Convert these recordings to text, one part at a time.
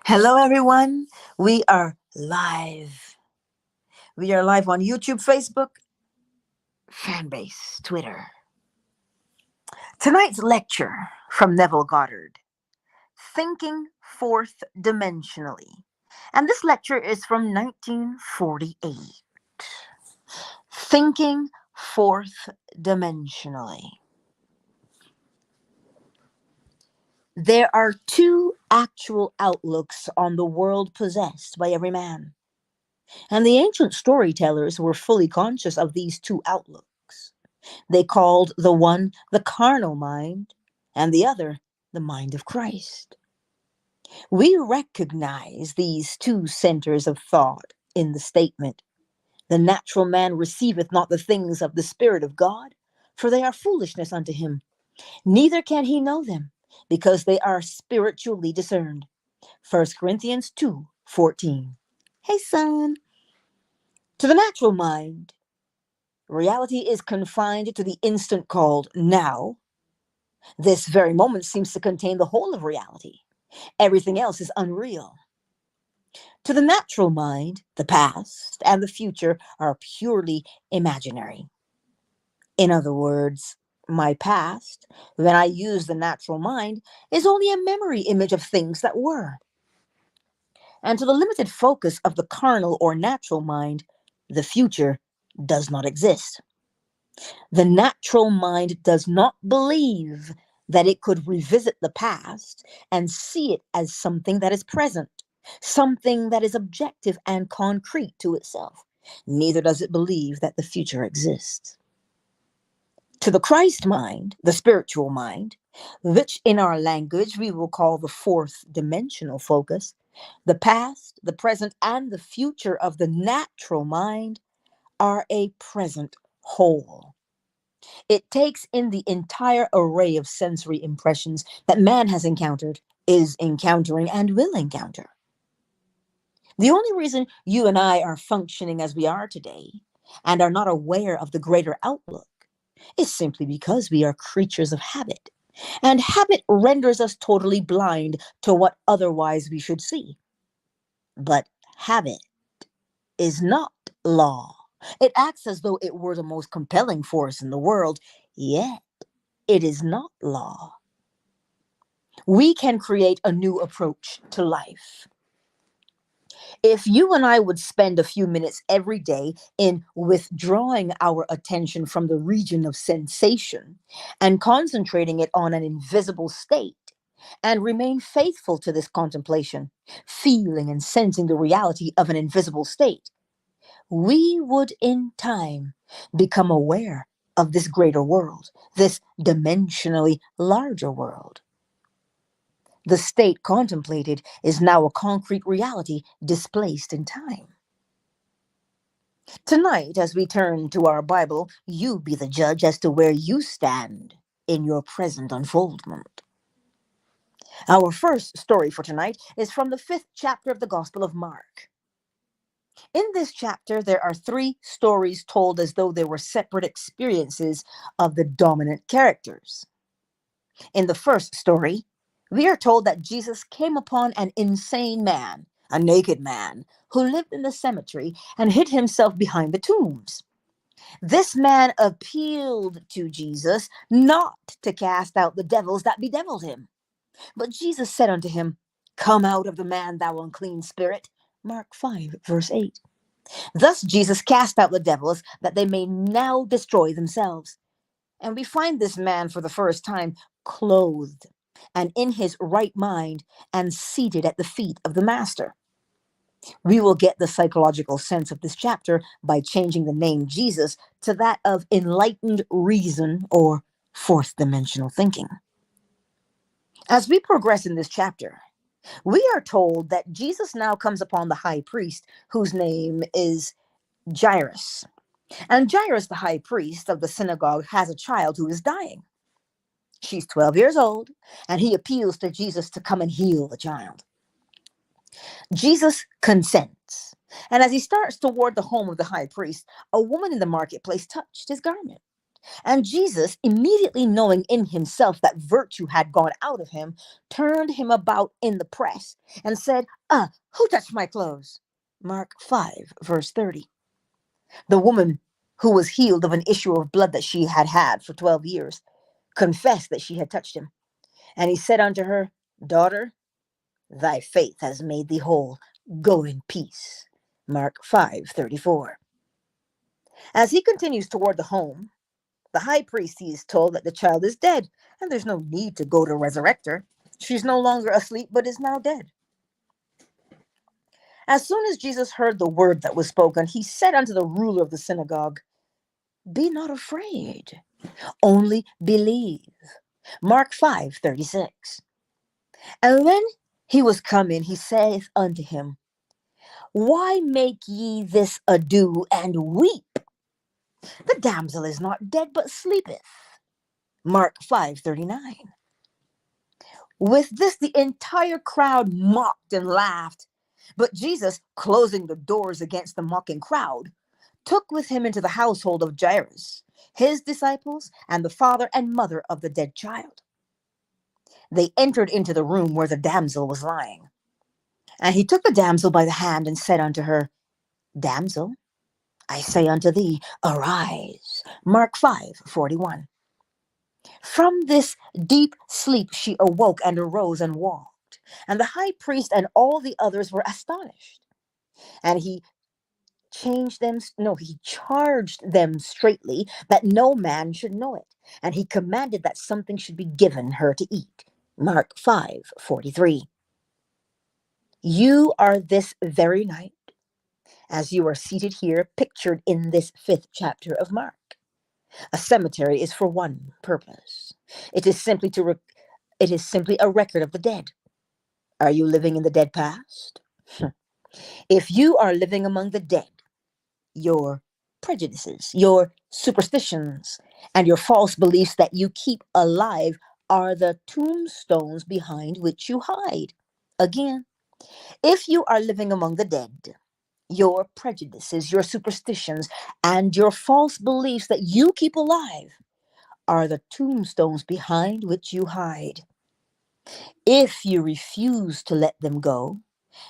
Hello, everyone. We are live. We are live on YouTube, Facebook, Fanbase, Twitter. Tonight's lecture from Neville Goddard, Thinking Fourth Dimensionally. And this lecture is from 1948. Thinking Fourth Dimensionally. There are two actual outlooks on the world possessed by every man. And the ancient storytellers were fully conscious of these two outlooks. They called the one the carnal mind, and the other the mind of Christ. We recognize these two centers of thought in the statement, "The natural man receiveth not the things of the Spirit of God, for they are foolishness unto him. Neither can he know them, because they are spiritually discerned." 1 Corinthians 2:14. Hey, son. To the natural mind, reality is confined to the instant called now. This very moment seems to contain the whole of reality. Everything else is unreal. To the natural mind, the past and the future are purely imaginary. In other words, my past, when I use the natural mind, is only a memory image of things that were. And to the limited focus of the carnal or natural mind, the future does not exist. The natural mind does not believe that it could revisit the past and see it as something that is present, something that is objective and concrete to itself. Neither does it believe that the future exists. To the Christ mind, the spiritual mind, which in our language we will call the fourth dimensional focus, the past, the present, and the future of the natural mind are a present whole. It takes in the entire array of sensory impressions that man has encountered, is encountering, and will encounter. The only reason you and I are functioning as we are today and are not aware of the greater outlook is simply because we are creatures of habit, and habit renders us totally blind to what otherwise we should see. But habit is not law. It acts as though it were the most compelling force in the world, yet it is not law. We can create a new approach to life. If you and I would spend a few minutes every day in withdrawing our attention from the region of sensation and concentrating it on an invisible state, and remain faithful to this contemplation, feeling and sensing the reality of an invisible state, we would in time become aware of this greater world, this dimensionally larger world. The state contemplated is now a concrete reality displaced in time. Tonight, as we turn to our Bible, you be the judge as to where you stand in your present unfoldment. Our first story for tonight is from the 5th chapter of the Gospel of Mark. In this chapter, there are three stories told as though they were separate experiences of the dominant characters. In the first story, we are told that Jesus came upon an insane man, a naked man, who lived in the cemetery and hid himself behind the tombs. This man appealed to Jesus not to cast out the devils that bedeviled him. But Jesus said unto him, "Come out of the man, thou unclean spirit." Mark 5, verse 8. Thus Jesus cast out the devils that they may now destroy themselves. And we find this man for the first time clothed and in his right mind and seated at the feet of the Master. We will get the psychological sense of this chapter by changing the name Jesus to that of enlightened reason or fourth dimensional thinking. As we progress in this chapter, we are told that Jesus now comes upon the high priest, whose name is Jairus. And Jairus, the high priest of the synagogue, has a child who is dying. She's 12 years old, and he appeals to Jesus to come and heal the child. Jesus consents. And as he starts toward the home of the high priest, a woman in the marketplace touched his garment. And Jesus, immediately knowing in himself that virtue had gone out of him, turned him about in the press and said, who touched my clothes? Mark 5, verse 30. The woman who was healed of an issue of blood that she had had for 12 years confessed that she had touched him. And he said unto her, Daughter, thy faith has made thee whole. Go in peace. Mark 5:34. As he continues toward the home, the high priest is told that the child is dead, and there's no need to go to resurrect her. She's no longer asleep, but is now dead. As soon as Jesus heard the word that was spoken, he said unto the ruler of the synagogue, Be not afraid, only believe. Mark 5:36. And when he was come in, he saith unto him, Why make ye this ado and weep? The damsel is not dead, but sleepeth. Mark 5:39. With this, the entire crowd mocked and laughed. But Jesus, closing the doors against the mocking crowd, took with him into the household of Jairus, his disciples, and the father and mother of the dead child. They entered into the room where the damsel was lying. And he took the damsel by the hand and said unto her, Damsel, I say unto thee, arise. Mark 5:41. From this deep sleep she awoke and arose and walked. And the high priest and all the others were astonished. And he charged them straitly that no man should know it. And he commanded that something should be given her to eat. Mark 5:43. You are this very night, as you are seated here, pictured in this 5th chapter of Mark. A cemetery is for one purpose. It is simply a record of the dead. Are you living in the dead past? If you are living among the dead, your prejudices, your superstitions, and your false beliefs that you keep alive are the tombstones behind which you hide. Again, if you are living among the dead, your prejudices, your superstitions, and your false beliefs that you keep alive are the tombstones behind which you hide. If you refuse to let them go,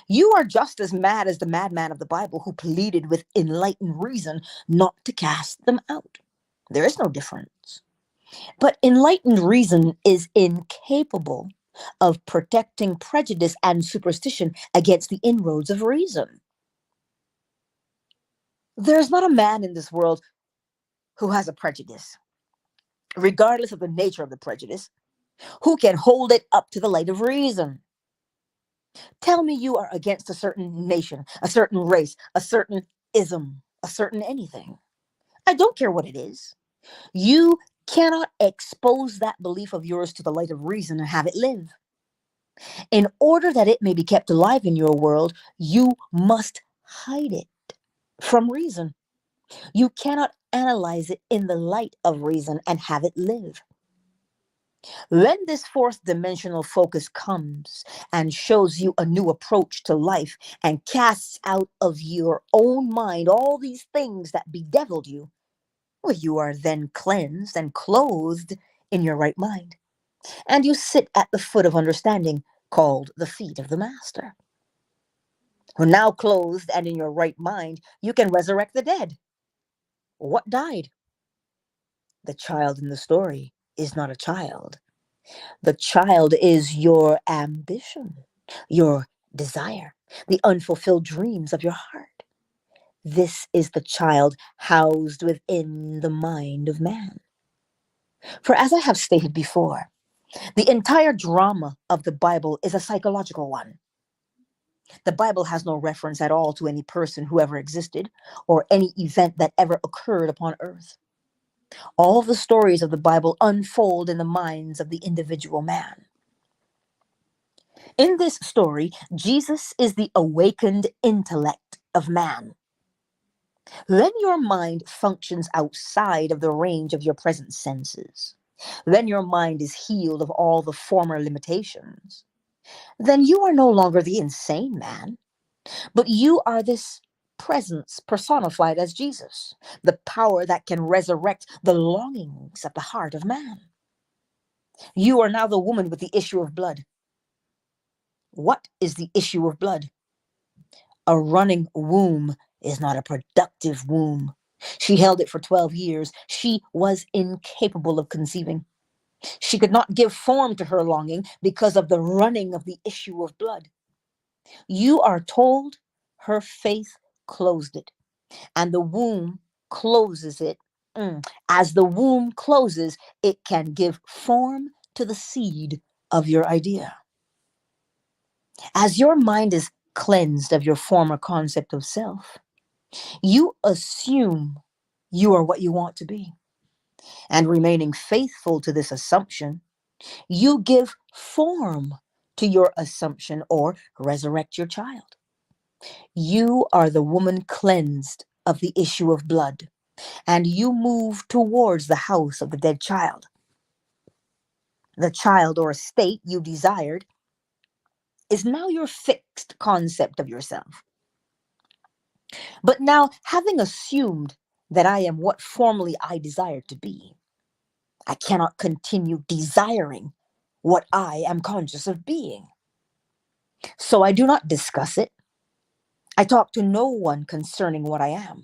you are just as mad as the madman of the Bible who pleaded with enlightened reason not to cast them out. There is no difference. But enlightened reason is incapable of protecting prejudice and superstition against the inroads of reason. There is not a man in this world who has a prejudice, regardless of the nature of the prejudice, who can hold it up to the light of reason. Tell me you are against a certain nation, a certain race, a certain ism, a certain anything. I don't care what it is. You cannot expose that belief of yours to the light of reason and have it live. In order that it may be kept alive in your world, you must hide it from reason. You cannot analyze it in the light of reason and have it live. When this 4th dimensional focus comes and shows you a new approach to life and casts out of your own mind all these things that bedeviled you, well, you are then cleansed and clothed in your right mind. And you sit at the foot of understanding, called the feet of the Master. Well, now clothed and in your right mind, you can resurrect the dead. What died? The child in the story is not a child. The child is your ambition, your desire, the unfulfilled dreams of your heart. This is the child housed within the mind of man. For as I have stated before, the entire drama of the Bible is a psychological one. The Bible has no reference at all to any person who ever existed or any event that ever occurred upon earth. All the stories of the Bible unfold in the minds of the individual man. In this story, Jesus is the awakened intellect of man. When your mind functions outside of the range of your present senses, when your mind is healed of all the former limitations, then you are no longer the insane man, but you are this presence personified as Jesus, the power that can resurrect the longings of the heart of man. You are now the woman with the issue of blood. What is the issue of blood? A running womb is not a productive womb. She held it for 12 years. She was incapable of conceiving. She could not give form to her longing because of the running of the issue of blood. You are told her faith closed it, and the womb closes it. As the womb closes, it can give form to the seed of your idea. As your mind is cleansed of your former concept of self, you assume you are what you want to be. And remaining faithful to this assumption, you give form to your assumption or resurrect your child. You are the woman cleansed of the issue of blood, and you move towards the house of the dead child. The child or state you desired is now your fixed concept of yourself. But now, having assumed that I am what formerly I desired to be, I cannot continue desiring what I am conscious of being. So I do not discuss it. I talk to no one concerning what I am.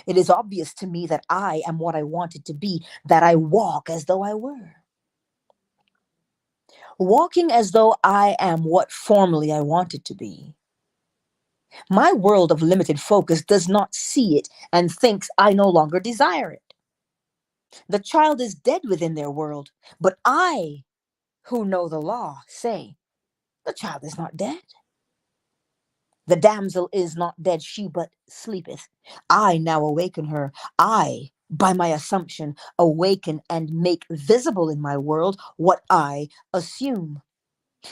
It is obvious to me that I am what I wanted to be, that I walk as though I were. Walking as though I am what formerly I wanted to be. My world of limited focus does not see it and thinks I no longer desire it. The child is dead within their world, but I, who know the law, say, the child is not dead. The damsel is not dead, she but sleepeth. I now awaken her. I, by my assumption, awaken and make visible in my world what I assume.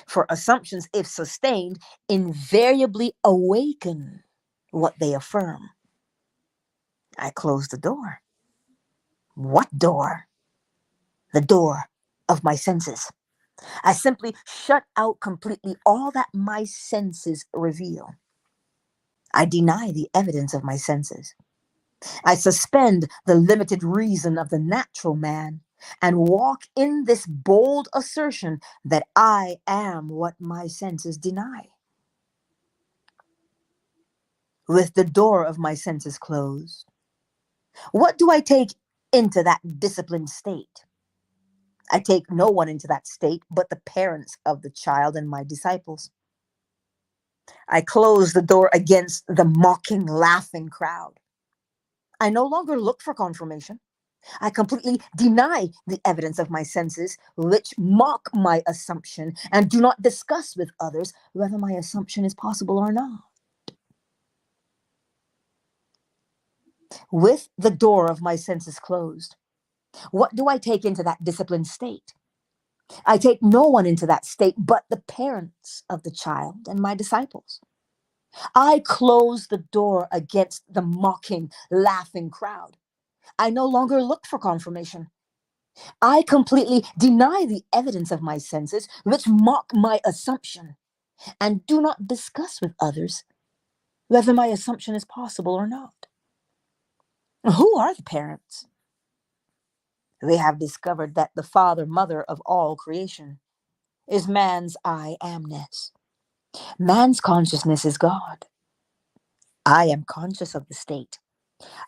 For assumptions, if sustained, invariably awaken what they affirm. I close the door. What door? The door of my senses. I simply shut out completely all that my senses reveal. I deny the evidence of my senses. I suspend the limited reason of the natural man and walk in this bold assertion that I am what my senses deny. With the door of my senses closed, what do I take into that disciplined state? I take no one into that state but the parents of the child and my disciples. I close the door against the mocking, laughing crowd. I no longer look for confirmation. I completely deny the evidence of my senses, which mock my assumption, and do not discuss with others whether my assumption is possible or not. With the door of my senses closed, what do I take into that disciplined state? I take no one into that state but the parents of the child and my disciples. I close the door against the mocking, laughing crowd. I no longer look for confirmation. I completely deny the evidence of my senses, which mock my assumption, and do not discuss with others whether my assumption is possible or not. Who are the parents? They have discovered that the father, mother of all creation is man's I amness. Man's consciousness is God. I am conscious of the state.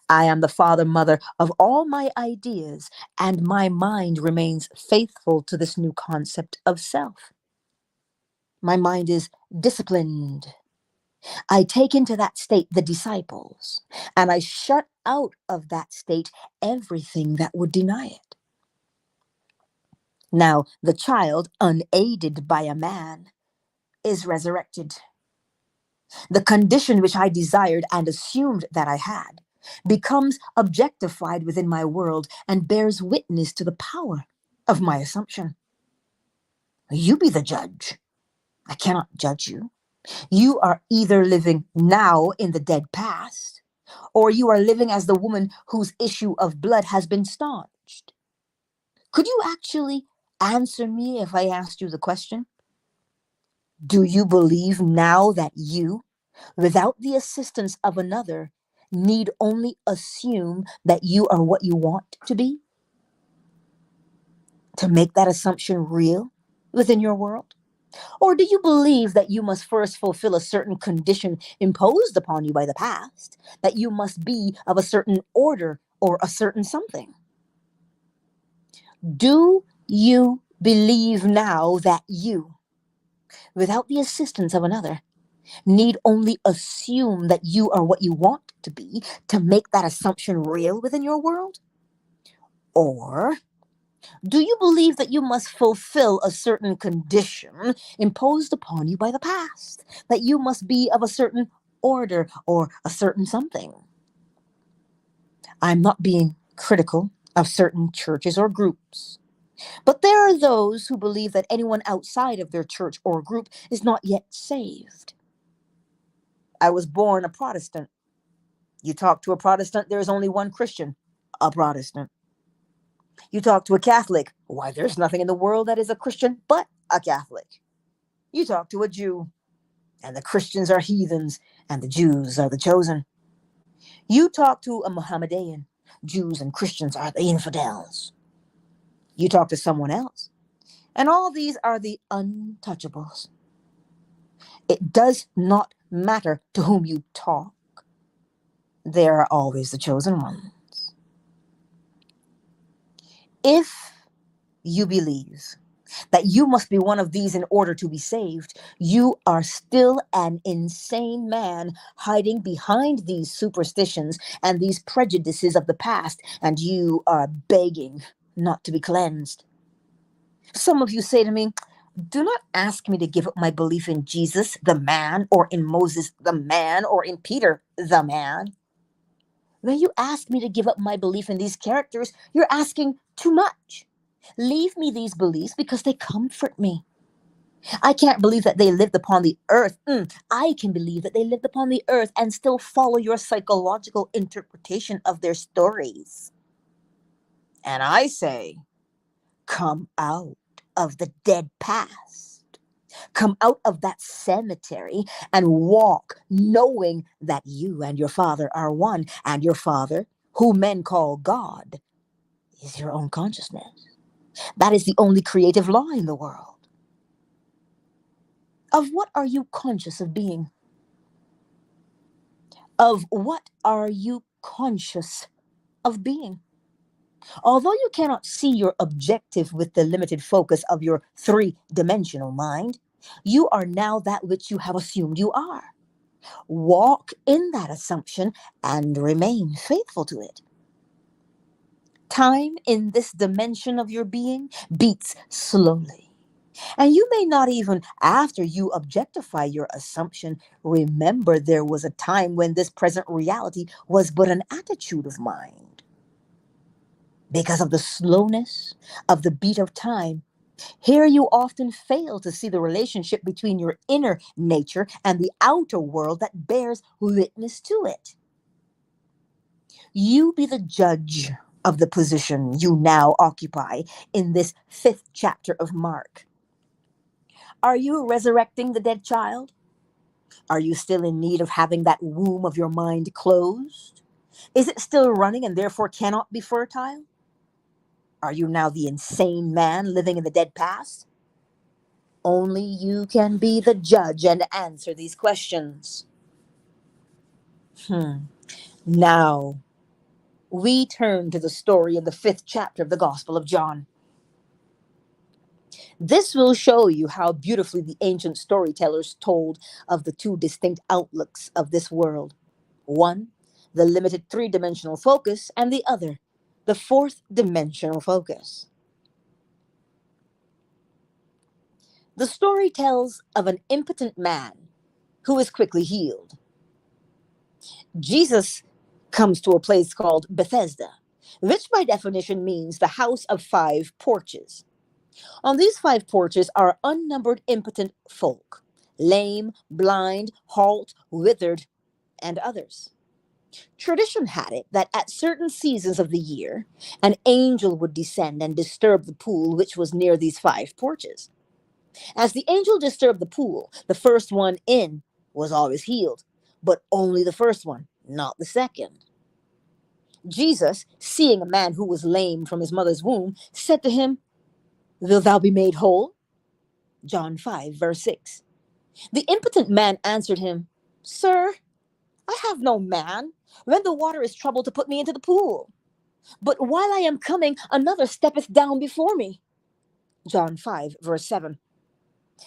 I am the father, mother of all my ideas, and my mind remains faithful to this new concept of self. My mind is disciplined. I take into that state the disciples, and I shut out of that state everything that would deny it. Now, the child, unaided by a man, is resurrected. The condition which I desired and assumed that I had becomes objectified within my world and bears witness to the power of my assumption. You be the judge. I cannot judge you. You are either living now in the dead past, or you are living as the woman whose issue of blood has been staunched. Could you actually answer me if I asked you the question? Do you believe now that you, without the assistance of another, need only assume that you are what you want to be, to make that assumption real within your world? Or do you believe that you must first fulfill a certain condition imposed upon you by the past, that you must be of a certain order or a certain something? Do you believe now that you, without the assistance of another, need only assume that you are what you want to be to make that assumption real within your world? Or do you believe that you must fulfill a certain condition imposed upon you by the past, that you must be of a certain order or a certain something? I'm not being critical of certain churches or groups, but there are those who believe that anyone outside of their church or group is not yet saved. I was born a Protestant. You talk to a Protestant, there is only one Christian, a Protestant. You talk to a Catholic, why, there's nothing in the world that is a Christian but a Catholic. You talk to a Jew, and the Christians are heathens, and the Jews are the chosen. You talk to a Mohammedan, Jews and Christians are the infidels. You talk to someone else, and all these are the untouchables. It does not matter to whom you talk. They are always the chosen ones. If you believe that you must be one of these in order to be saved, you are still an insane man hiding behind these superstitions and these prejudices of the past, and you are begging not to be cleansed. Some of you say to me, do not ask me to give up my belief in Jesus, the man, or in Moses, the man, or in Peter, the man. When you ask me to give up my belief in these characters, you're asking too much. Leave me these beliefs because they comfort me. I can't believe that they lived upon the earth. I can believe that they lived upon the earth and still follow your psychological interpretation of their stories. And I say, come out of the dead past. Come out of that cemetery and walk knowing that you and your Father are one, and your Father, who men call God, is your own consciousness. That is the only creative law in the world. Of what are you conscious of being? Of what are you conscious of being? Although you cannot see your objective with the limited focus of your three-dimensional mind, you are now that which you have assumed you are. Walk in that assumption and remain faithful to it. Time in this dimension of your being beats slowly. And you may not even, after you objectify your assumption, remember there was a time when this present reality was but an attitude of mind. Because of the slowness of the beat of time, here you often fail to see the relationship between your inner nature and the outer world that bears witness to it. You be the judge of the position you now occupy in this 5th chapter of Mark. Are you resurrecting the dead child? Are you still in need of having that womb of your mind closed? Is it still running and therefore cannot be fertile? Are you now the insane man living in the dead past? Only you can be the judge and answer these questions. Now, we turn to the story in the 5th chapter of the Gospel of John. This will show you how beautifully the ancient storytellers told of the two distinct outlooks of this world. One, the limited three-dimensional focus, and the other, the fourth-dimensional focus. The story tells of an impotent man who is quickly healed. Jesus comes to a place called Bethesda, which by definition means the house of 5 porches. On these 5 porches are unnumbered impotent folk, lame, blind, halt, withered, and others. Tradition had it that at certain seasons of the year, an angel would descend and disturb the pool which was near these 5 porches. As the angel disturbed the pool, the first one in was always healed, but only the first one, not the second. Jesus, seeing a man who was lame from his mother's womb, said to him, "Wilt thou be made whole?" John 5, verse 6. The impotent man answered him, "Sir, I have no man when the water is troubled to put me into the pool. But while I am coming, another steppeth down before me." John 5, verse 7.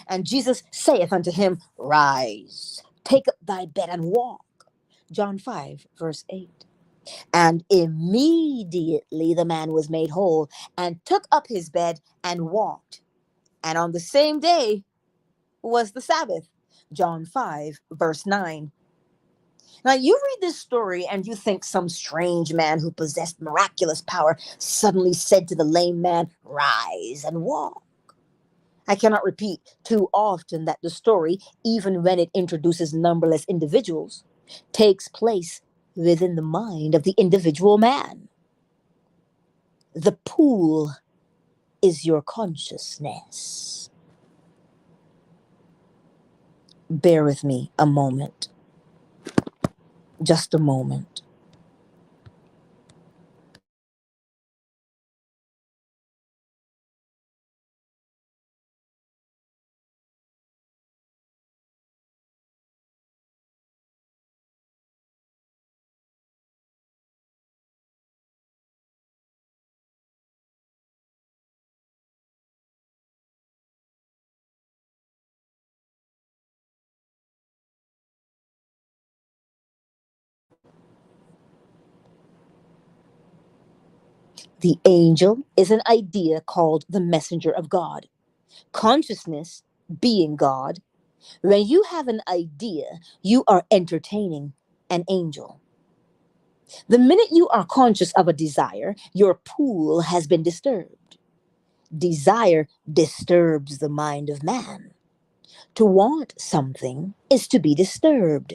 And Jesus saith unto him, "Rise, take up thy bed and walk." John 5, verse 8. And immediately the man was made whole, and took up his bed and walked. And on the same day was the Sabbath. John 5, verse 9. Now, you read this story and you think some strange man who possessed miraculous power suddenly said to the lame man, "Rise and walk." I cannot repeat too often that the story, even when it introduces numberless individuals, takes place within the mind of the individual man. The pool is your consciousness. Bear with me a moment. Just a moment. The angel is an idea called the messenger of God. Consciousness being God. When you have an idea, you are entertaining an angel. The minute you are conscious of a desire, your pool has been disturbed. Desire disturbs the mind of man. To want something is to be disturbed.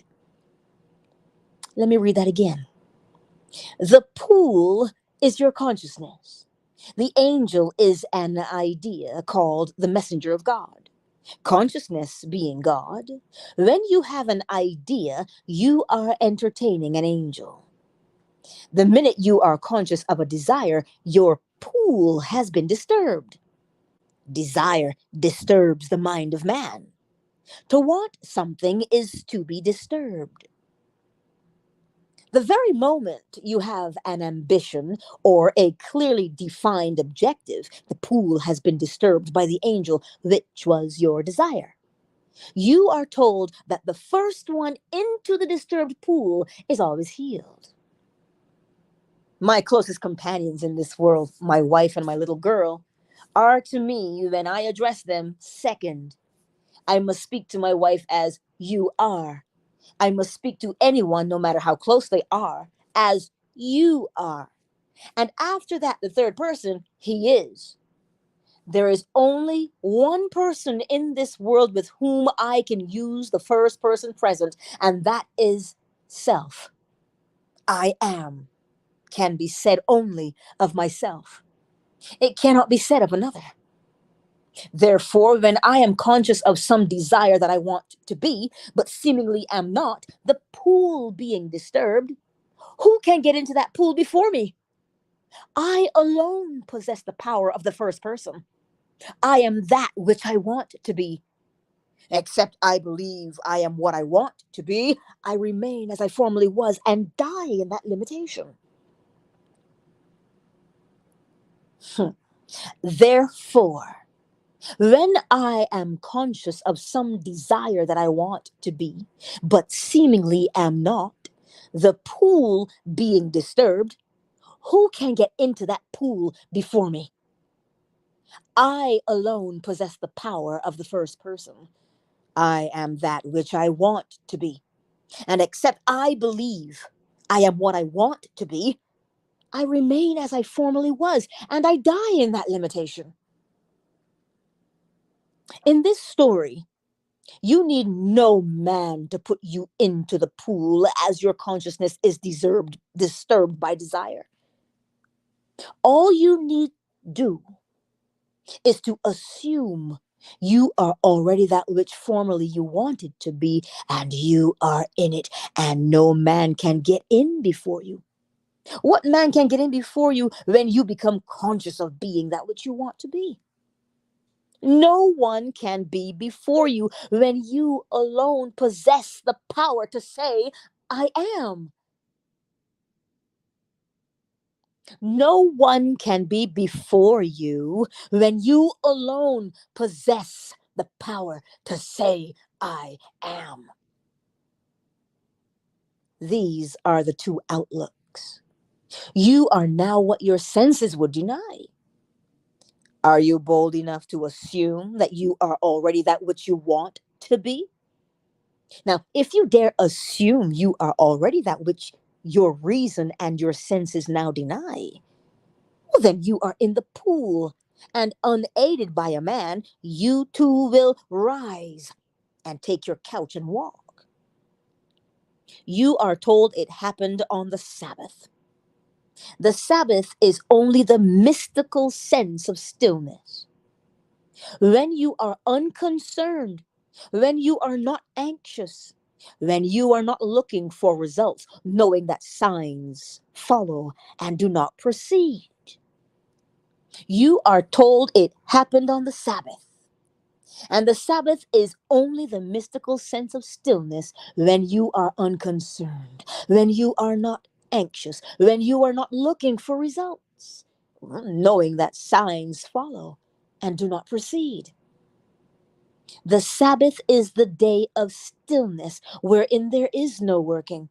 Let me read that again. The pool is your consciousness. The angel is an idea called the messenger of God. Consciousness being God. When you have an idea, you are entertaining an angel. The minute you are conscious of a desire, your pool has been disturbed. Desire disturbs the mind of man. To want something is to be disturbed. The very moment you have an ambition or a clearly defined objective, the pool has been disturbed by the angel, which was your desire. You are told that the first one into the disturbed pool is always healed. My closest companions in this world, my wife and my little girl, are to me, when I address them, second. I must speak to my wife as "you are." I must speak to anyone, no matter how close they are, as "you are." And after that, the third person, he is. There is only one person in this world with whom I can use the first person present, and that is self. I am can be said only of myself. It cannot be said of another. Therefore, when I am conscious of some desire that I want to be, but seemingly am not, the pool being disturbed, who can get into that pool before me? I alone possess the power of the first person. I am that which I want to be. Except I believe I am what I want to be, I remain as I formerly was and die in that limitation. Therefore, when I am conscious of some desire that I want to be, but seemingly am not, the pool being disturbed, who can get into that pool before me? I alone possess the power of the first person. I am that which I want to be. And except I believe I am what I want to be, I remain as I formerly was, and I die in that limitation. In this story, you need no man to put you into the pool as your consciousness is disturbed by desire. All you need do is to assume You are already that which formerly you wanted to be, and you are in it, and no man can get in before you. What man can get in before you when you become conscious of being that which you want to be? No one can be before you when you alone possess the power to say, I am. No one can be before you when you alone possess the power to say, I am. These are the two outlooks. You are now what your senses would deny. Are you bold enough to assume that you are already that which you want to be? Now, if you dare assume you are already that which your reason and your senses now deny, well, then you are in the pool, and unaided by a man, you too will rise and take your couch and walk. You are told it happened on the Sabbath. The Sabbath is only the mystical sense of stillness. When you are unconcerned, when you are not anxious, when you are not looking for results, knowing that signs follow and do not proceed. You are told it happened on the Sabbath. And the Sabbath is only the mystical sense of stillness when you are unconcerned, when you are not anxious, when you are not looking for results, knowing that signs follow and do not proceed. The Sabbath is the day of stillness wherein there is no working.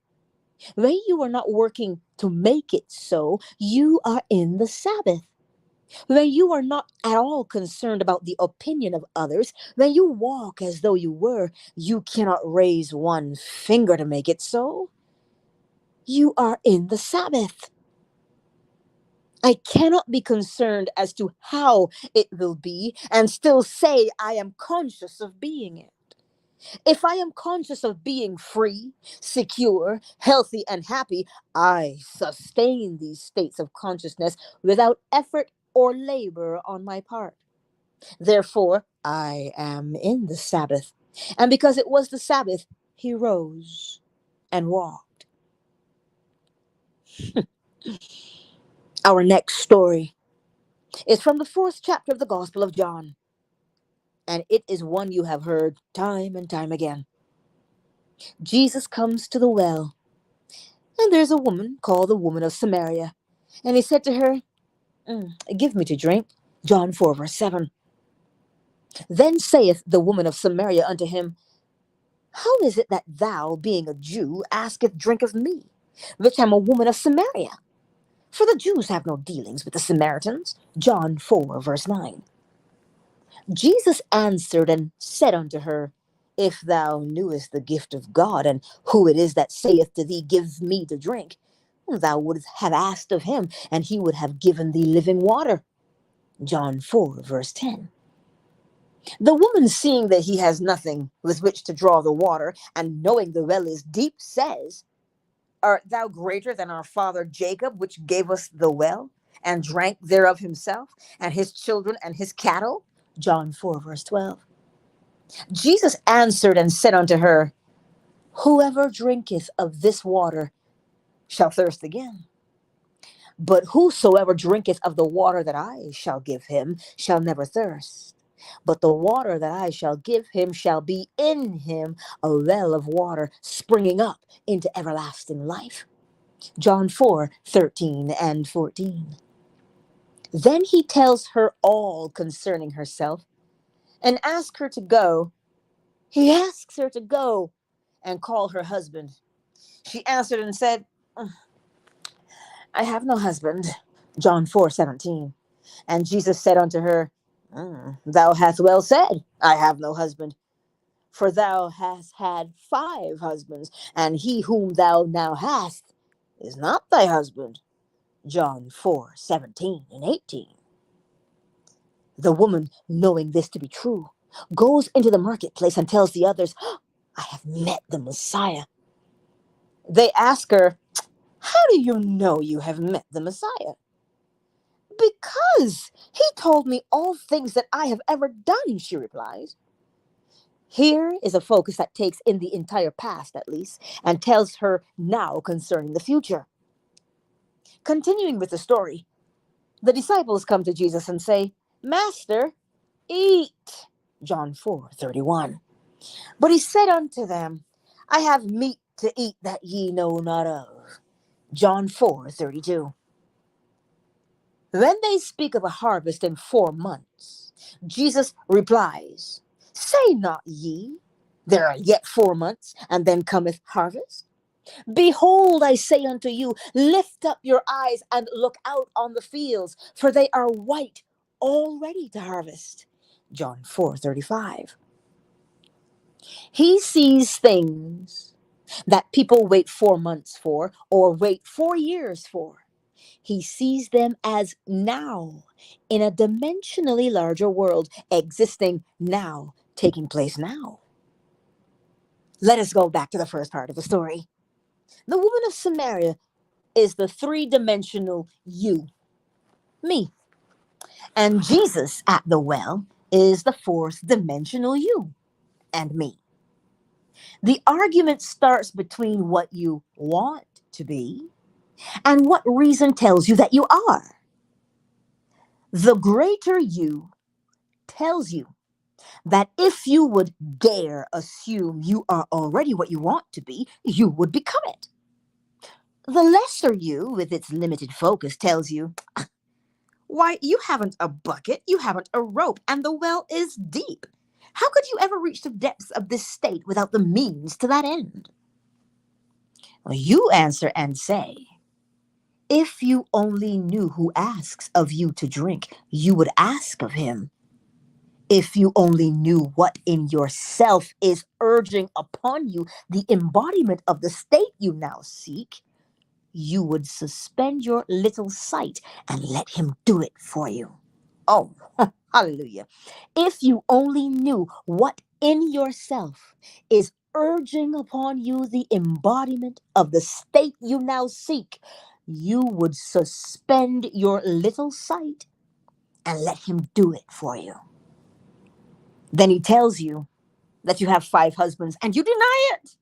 When you are not working to make it so, you are in the Sabbath. When you are not at all concerned about the opinion of others, when you walk as though you were, you cannot raise one finger to make it so. You are in the Sabbath. I cannot be concerned as to how it will be and still say I am conscious of being it. If I am conscious of being free, secure, healthy, and happy, I sustain these states of consciousness without effort or labor on my part. Therefore, I am in the Sabbath. And because it was the Sabbath, he rose and walked. Our next story is from the 4th chapter of the Gospel of John, and it is one you have heard time and time again. Jesus comes to the well, and there's a woman called the woman of Samaria. And he said to her, Give me to drink. John 4, verse 7. Then saith the woman of Samaria unto him, How is it that thou, being a Jew, asketh drink of me, which am a woman of Samaria? For the Jews have no dealings with the Samaritans. John 4, verse 9. Jesus answered and said unto her, If thou knewest the gift of God, and who it is that saith to thee, Give me to drink, thou wouldst have asked of him, and he would have given thee living water. John 4, verse 10. The woman, seeing that he has nothing with which to draw the water, and knowing the well is deep, says, Art thou greater than our father Jacob, which gave us the well, and drank thereof himself, and his children, and his cattle? John 4, verse 12. Jesus answered and said unto her, Whoever drinketh of this water shall thirst again. But whosoever drinketh of the water that I shall give him shall never thirst. But the water that I shall give him shall be in him a well of water springing up into everlasting life. John 4, 13 and 14. Then he tells her all concerning herself and asks her to go. He asks her to go and call her husband. She answered and said, I have no husband. John 4, 17. And Jesus said unto her, Thou hast well said, I have no husband. For thou hast had 5 husbands, and he whom thou now hast is not thy husband. John 4, 17 and 18. The woman, knowing this to be true, goes into the marketplace and tells the others, I have met the Messiah. They ask her, How do you know you have met the Messiah? Because he told me all things that I have ever done, she replies. Here is a focus that takes in the entire past, at least, and tells her now concerning the future. Continuing with the story, the disciples come to Jesus and say, Master, eat. John 4:31. But he said unto them, I have meat to eat that ye know not of. John 4:32. When they speak of a harvest in 4 months, Jesus replies, Say not ye, there are yet 4 months, and then cometh harvest? Behold, I say unto you, lift up your eyes and look out on the fields, for they are white, already to harvest. John 4:35. He sees things that people wait 4 months for or wait 4 years for. He sees them as now, in a dimensionally larger world, existing now, taking place now. Let us go back to the first part of the story. The woman of Samaria is the 3-dimensional you, me. And Jesus at the well is the 4th-dimensional you and me. The argument starts between what you want to be and what reason tells you that you are. The greater you tells you that if you would dare assume you are already what you want to be, you would become it. The lesser you, with its limited focus, tells you, why, you haven't a bucket, you haven't a rope, and the well is deep. How could you ever reach the depths of this state without the means to that end? Well, you answer and say, if you only knew who asks of you to drink, you would ask of him. If you only knew what in yourself is urging upon you the embodiment of the state you now seek, you would suspend your little sight and let him do it for you. Oh, hallelujah. If you only knew what in yourself is urging upon you the embodiment of the state you now seek, you would suspend your little sight and let him do it for you. Then he tells you that you have 5 husbands and you deny it.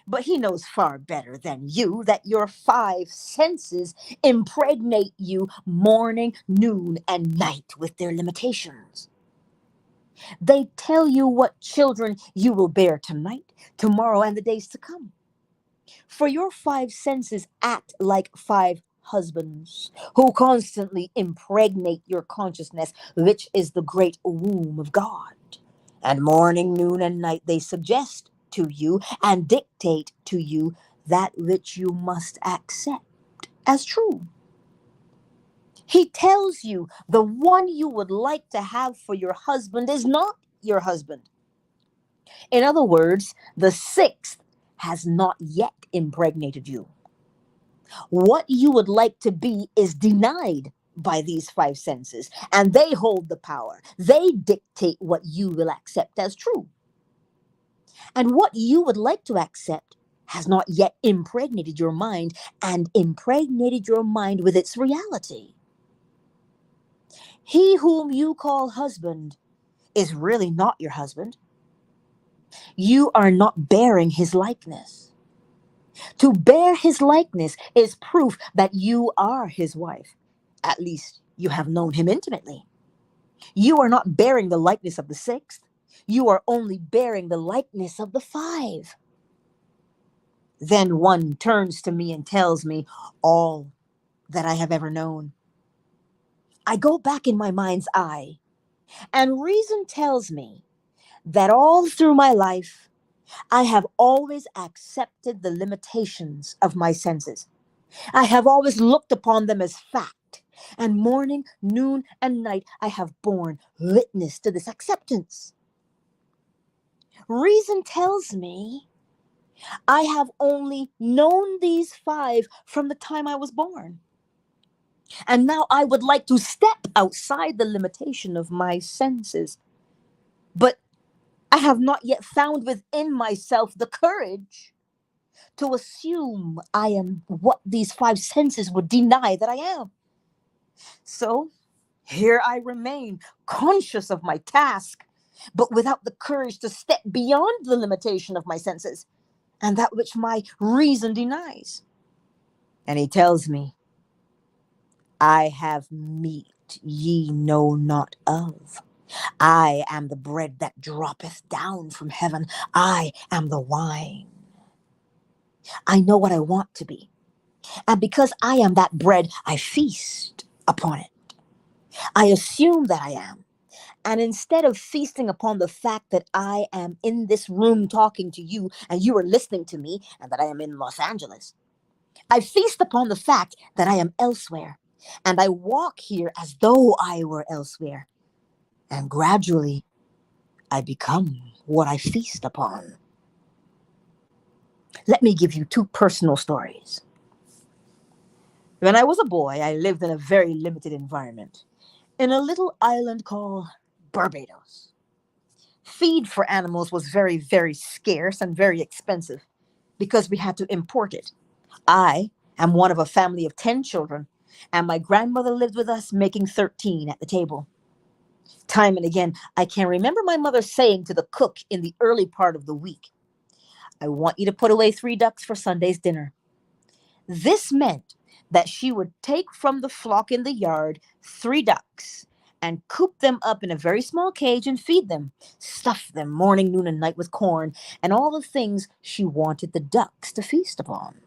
But he knows far better than you that your 5 senses impregnate you morning, noon, and night with their limitations. They tell you what children you will bear tonight, tomorrow, and the days to come. For your 5 senses act like 5 husbands who constantly impregnate your consciousness, which is the great womb of God. And morning, noon, and night they suggest to you and dictate to you that which you must accept as true. He tells you the one you would like to have for your husband is not your husband. In other words, the 6th has not yet impregnated you. What you would like to be is denied by these 5 senses, and they hold the power. They dictate what you will accept as true. And what you would like to accept has not yet impregnated your mind and impregnated your mind with its reality. He whom you call husband is really not your husband. You are not bearing his likeness. To bear his likeness is proof that you are his wife. At least you have known him intimately. You are not bearing the likeness of the 6th. You are only bearing the likeness of the 5. Then one turns to me and tells me all that I have ever known. I go back in my mind's eye, and reason tells me that all through my life, I have always accepted the limitations of my senses. I have always looked upon them as fact, and morning, noon, and night I have borne witness to this acceptance. Reason tells me I have only known these 5 from the time I was born. And now I would like to step outside the limitation of my senses. But I have not yet found within myself the courage to assume I am what these 5 senses would deny that I am. So here I remain, conscious of my task, but without the courage to step beyond the limitation of my senses and that which my reason denies. And he tells me, I have meat ye know not of. I am the bread that droppeth down from heaven. I am the wine. I know what I want to be. And because I am that bread, I feast upon it. I assume that I am. And instead of feasting upon the fact that I am in this room talking to you and you are listening to me and that I am in Los Angeles, I feast upon the fact that I am elsewhere. And I walk here as though I were elsewhere. And gradually, I become what I feast upon. Let me give you two personal stories. When I was a boy, I lived in a very limited environment, in a little island called Barbados. Feed for animals was very, very scarce and very expensive because we had to import it. I am one of a family of 10 children, and my grandmother lived with us, making 13 at the table. Time and again, I can remember my mother saying to the cook in the early part of the week, I want you to put away 3 ducks for Sunday's dinner. This meant that she would take from the flock in the yard 3 ducks and coop them up in a very small cage and feed them, stuff them morning, noon, and night with corn and all the things she wanted the ducks to feast upon.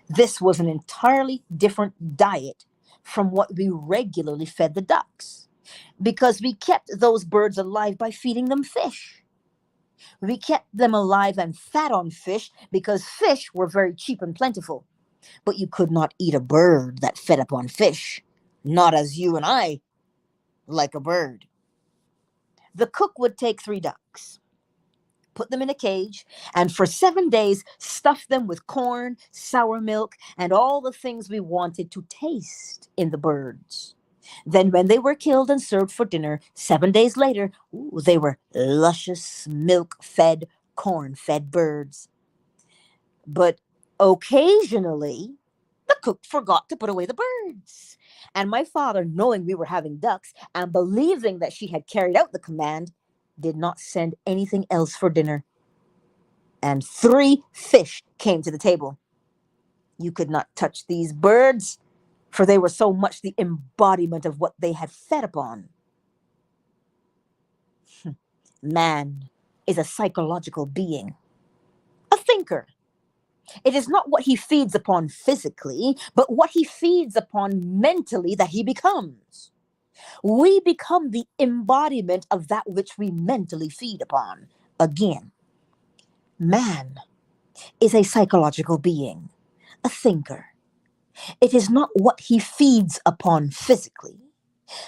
This was an entirely different diet from what we regularly fed the ducks, because we kept those birds alive by feeding them fish. We kept them alive and fat on fish because fish were very cheap and plentiful. But you could not eat a bird that fed upon fish, not as you and I like a bird. The cook would take 3 ducks, put them in a cage, and for 7 days stuff them with corn, sour milk, and all the things we wanted to taste in the birds. Then when they were killed and served for dinner, 7 days later, they were luscious, milk-fed, corn-fed birds. But occasionally, the cook forgot to put away the birds. And my father, knowing we were having ducks and believing that she had carried out the command, did not send anything else for dinner. And 3 fish came to the table. You could not touch these birds, for they were so much the embodiment of what they had fed upon. Man is a psychological being, a thinker. It is not what he feeds upon physically, but what he feeds upon mentally that he becomes. We become the embodiment of that which we mentally feed upon. Again, man is a psychological being, a thinker. It is not what he feeds upon physically,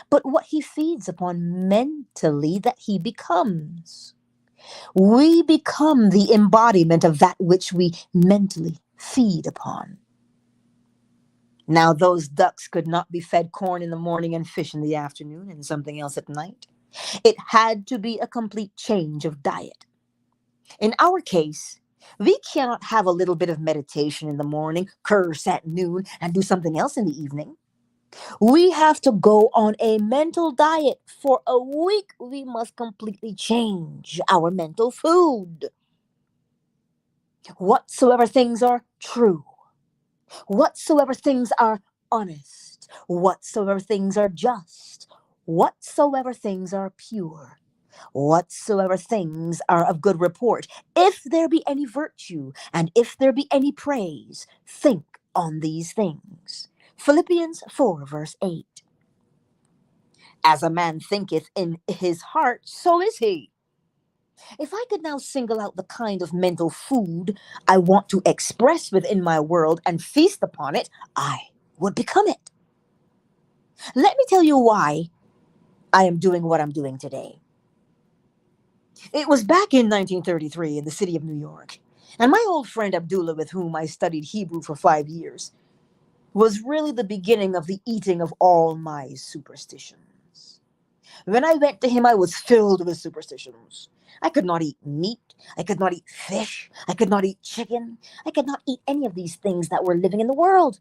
but what he feeds upon mentally that he becomes. We become the embodiment of that which we mentally feed upon. Now, those ducks could not be fed corn in the morning and fish in the afternoon and something else at night. It had to be a complete change of diet. In our case, we cannot have a little bit of meditation in the morning, curse at noon, and do something else in the evening. We have to go on a mental diet. For a week, we must completely change our mental food. Whatsoever things are true, whatsoever things are honest, whatsoever things are just, whatsoever things are pure, whatsoever things are of good report, if there be any virtue, and if there be any praise, think on these things. Philippians 4, verse 8. As a man thinketh in his heart, so is he. If I could now single out the kind of mental food I want to express within my world and feast upon it, I would become it. Let me tell you why I am doing what I'm doing today. It was back in 1933 in the city of New York, and my old friend Abdullah, with whom I studied Hebrew for 5 years, was really the beginning of the eating of all my superstitions. When I went to him, I was filled with superstitions. I could not eat meat. I could not eat fish. I could not eat chicken. I could not eat any of these things that were living in the world.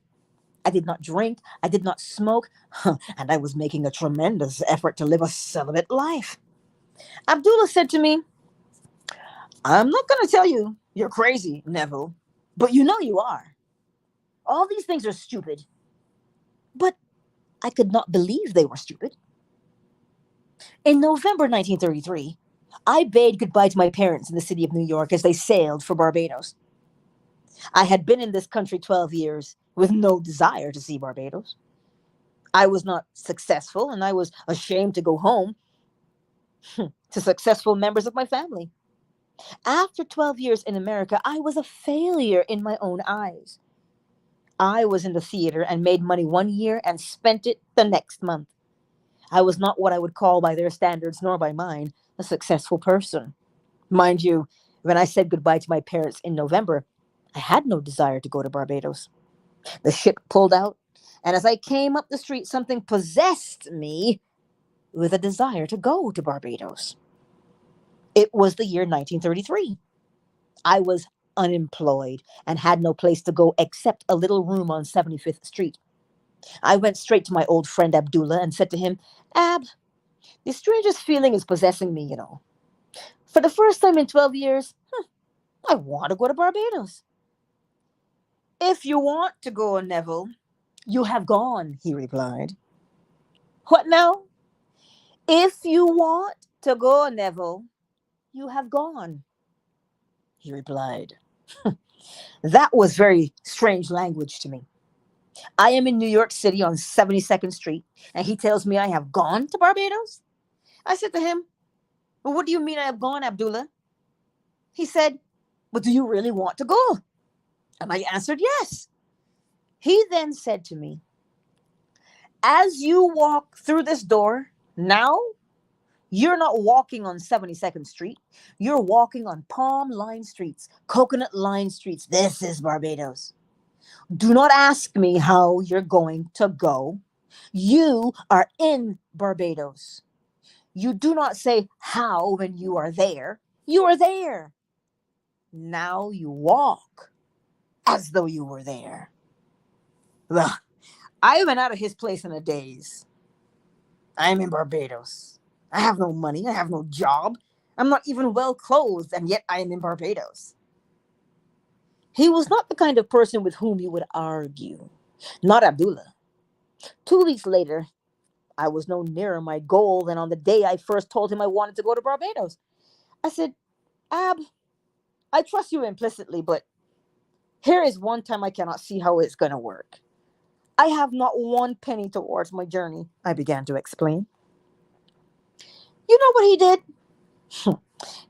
I did not drink, I did not smoke, and I was making a tremendous effort to live a celibate life. Abdullah said to me, I'm not going to tell you you're crazy, Neville, but you know you are. All these things are stupid. But I could not believe they were stupid. In November 1933, I bade goodbye to my parents in the city of New York as they sailed for Barbados. I had been in this country 12 years with no desire to see Barbados. I was not successful, and I was ashamed to go home to successful members of my family. After 12 years in America, I was a failure in my own eyes. I was in the theater and made money one year and spent it the next month. I was not what I would call by their standards, nor by mine, a successful person. Mind you, when I said goodbye to my parents in November, I had no desire to go to Barbados. The ship pulled out, and as I came up the street, something possessed me with a desire to go to Barbados. It was the year 1933. I was unemployed and had no place to go except a little room on 75th Street. I went straight to my old friend Abdullah and said to him, Ab, the strangest feeling is possessing me, you know. For the first time in 12 years, I want to go to Barbados. If you want to go, Neville, you have gone, he replied. What now? If you want to go, Neville, you have gone, he replied. That was very strange language to me. I am in New York City on 72nd Street, and he tells me I have gone to Barbados? I said to him, well, what do you mean I have gone, Abdullah? He said, but do you really want to go? And I answered, yes. He then said to me, as you walk through this door, now, you're not walking on 72nd Street. You're walking on palm-lined streets, coconut-lined streets. This is Barbados. Do not ask me how you're going to go. You are in Barbados. You do not say how when you are there. You are there. Now you walk as though you were there. Well, I went out of his place in a daze. I'm in Barbados. I have no money. I have no job. I'm not even well clothed, and yet I am in Barbados. He was not the kind of person with whom you would argue. Not Abdullah. 2 weeks later, I was no nearer my goal than on the day I first told him I wanted to go to Barbados. I said, Ab, I trust you implicitly, but here is one time I cannot see how it's going to work. I have not one penny towards my journey, I began to explain. You know what he did?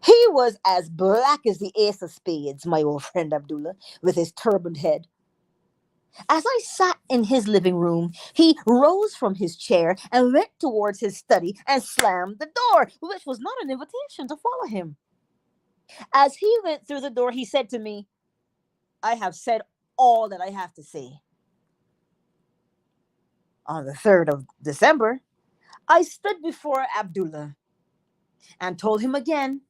He was as black as the ace of spades, my old friend Abdullah, with his turbaned head. As I sat in his living room, he rose from his chair and went towards his study and slammed the door, which was not an invitation to follow him. As he went through the door, he said to me, I have said all that I have to say. On the 3rd of December, I stood before Abdullah and told him again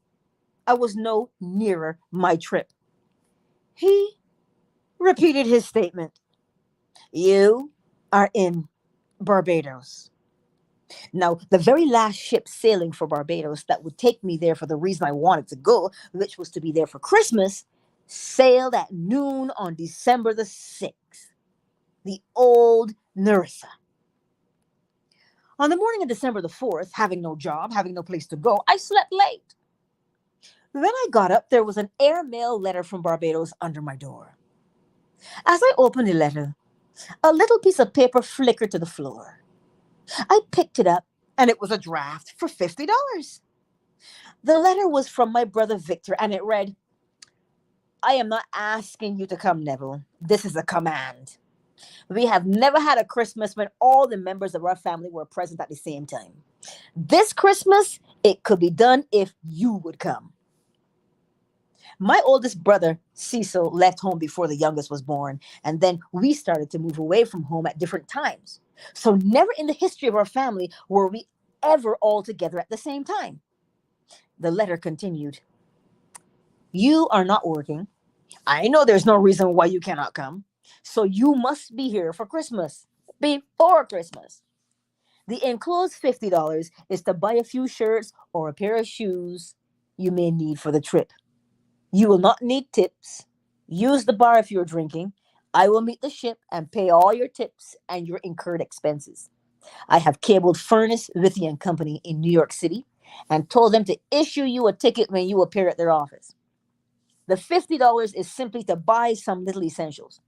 I was no nearer my trip. He repeated his statement. You are in Barbados. Now, the very last ship sailing for Barbados that would take me there for the reason I wanted to go, which was to be there for Christmas, sailed at noon on December the 6th. The old Nerissa. On the morning of December the 4th, having no job, having no place to go, I slept late. When I got up, there was an airmail letter from Barbados under my door. As I opened the letter, a little piece of paper flickered to the floor. I picked it up, and it was a draft for $50. The letter was from my brother Victor, and it read, I am not asking you to come, Neville. This is a command. We have never had a Christmas when all the members of our family were present at the same time. This Christmas, it could be done if you would come. My oldest brother, Cecil, left home before the youngest was born, and then we started to move away from home at different times. So never in the history of our family were we ever all together at the same time. The letter continued. You are not working. I know there's no reason why you cannot come. So you must be here for Christmas, before Christmas. The enclosed $50 is to buy a few shirts or a pair of shoes you may need for the trip. You will not need tips. Use the bar if you're drinking. I will meet the ship and pay all your tips and your incurred expenses. I have cabled Furnace, Withy and Company in New York City and told them to issue you a ticket when you appear at their office. The $50 is simply to buy some little essentials.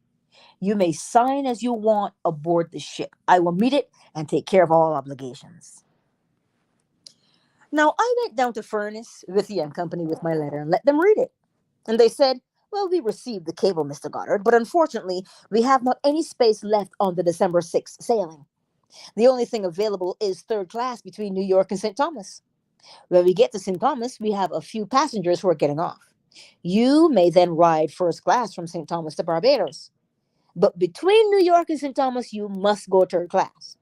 You may sign as you want aboard the ship. I will meet it and take care of all obligations. Now, I went down to Furnace, Withy and Company with my letter and let them read it. And they said, well, we received the cable, Mr. Goddard, but unfortunately, we have not any space left on the December 6th sailing. The only thing available is third class between New York and St. Thomas. When we get to St. Thomas, we have a few passengers who are getting off. You may then ride first class from St. Thomas to Barbados. But between New York and St. Thomas, you must go third class.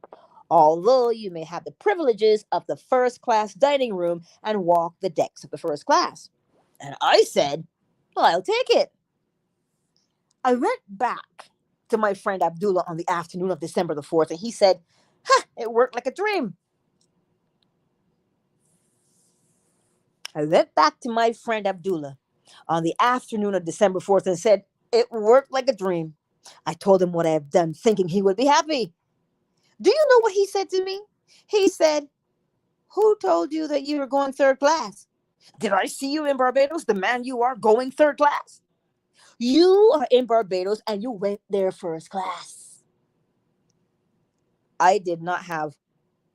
Although you may have the privileges of the first class dining room and walk the decks of the first class. And I said, well, I'll take it. I went back to my friend Abdullah on the afternoon of December the 4th, and he said, it worked like a dream. I went back to my friend Abdullah on the afternoon of December 4th and said, it worked like a dream. I told him what I had done, thinking he would be happy. Do you know what he said to me? He said, who told you that you were going third class? Did I see you in Barbados, the man you are, going third class? You are in Barbados and you went there first class. I did not have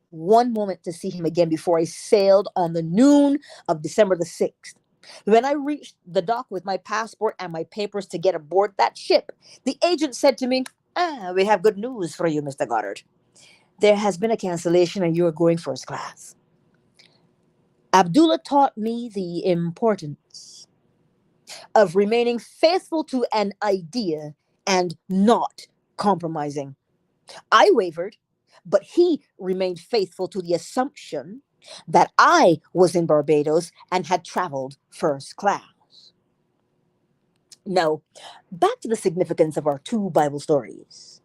one moment to see him again before I sailed on the noon of December the 6th. When I reached the dock with my passport and my papers to get aboard that ship, the agent said to me, we have good news for you, Mr. Goddard. There has been a cancellation and you are going first class. Abdullah taught me the importance of remaining faithful to an idea and not compromising. I wavered, but he remained faithful to the assumption that I was in Barbados and had traveled first class. Now, back to the significance of our two Bible stories.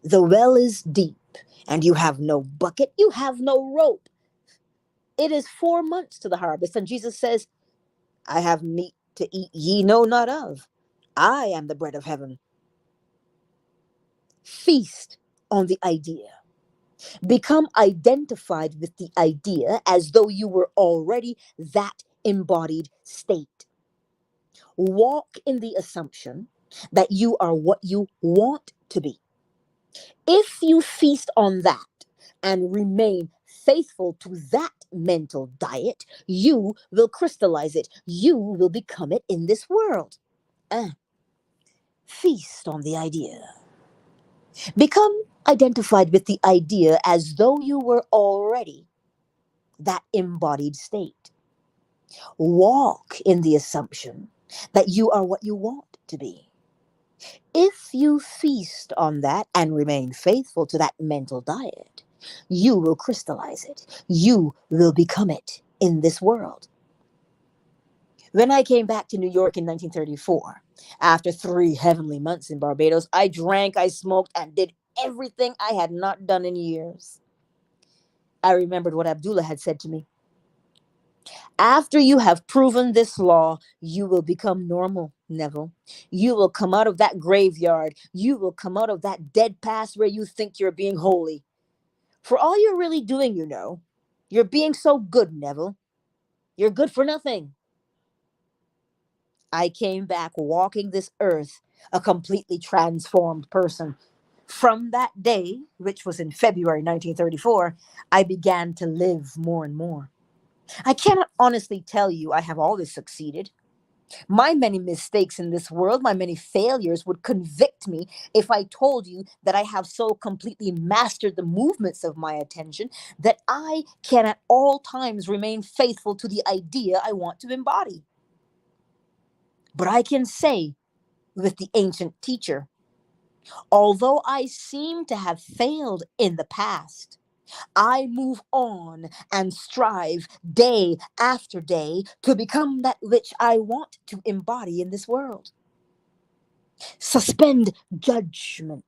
The well is deep, and you have no bucket, you have no rope. It is 4 months to the harvest, and Jesus says, I have meat to eat ye know not of. I am the bread of heaven. Feast on the idea. Become identified with the idea as though you were already that embodied state. Walk in the assumption that you are what you want to be. If you feast on that and remain faithful to that mental diet, you will crystallize it. You will become it in this world. Feast on the idea. Become identified with the idea as though you were already that embodied state. Walk in the assumption that you are what you want to be. If you feast on that and remain faithful to that mental diet, you will crystallize it. You will become it in this world. When I came back to New York in 1934, after 3 heavenly months in Barbados, I drank, I smoked, and did everything I had not done in years. I remembered what Abdullah had said to me. After you have proven this law, you will become normal, Neville. You will come out of that graveyard. You will come out of that dead past where you think you're being holy. For all you're really doing, you're being so good, Neville. You're good for nothing. I came back walking this earth a completely transformed person. From that day, which was in February 1934, I began to live more and more. I cannot honestly tell you I have always succeeded. My many mistakes in this world, my many failures would convict me if I told you that I have so completely mastered the movements of my attention that I can at all times remain faithful to the idea I want to embody. But I can say with the ancient teacher, although I seem to have failed in the past, I move on and strive day after day to become that which I want to embody in this world. suspend judgment,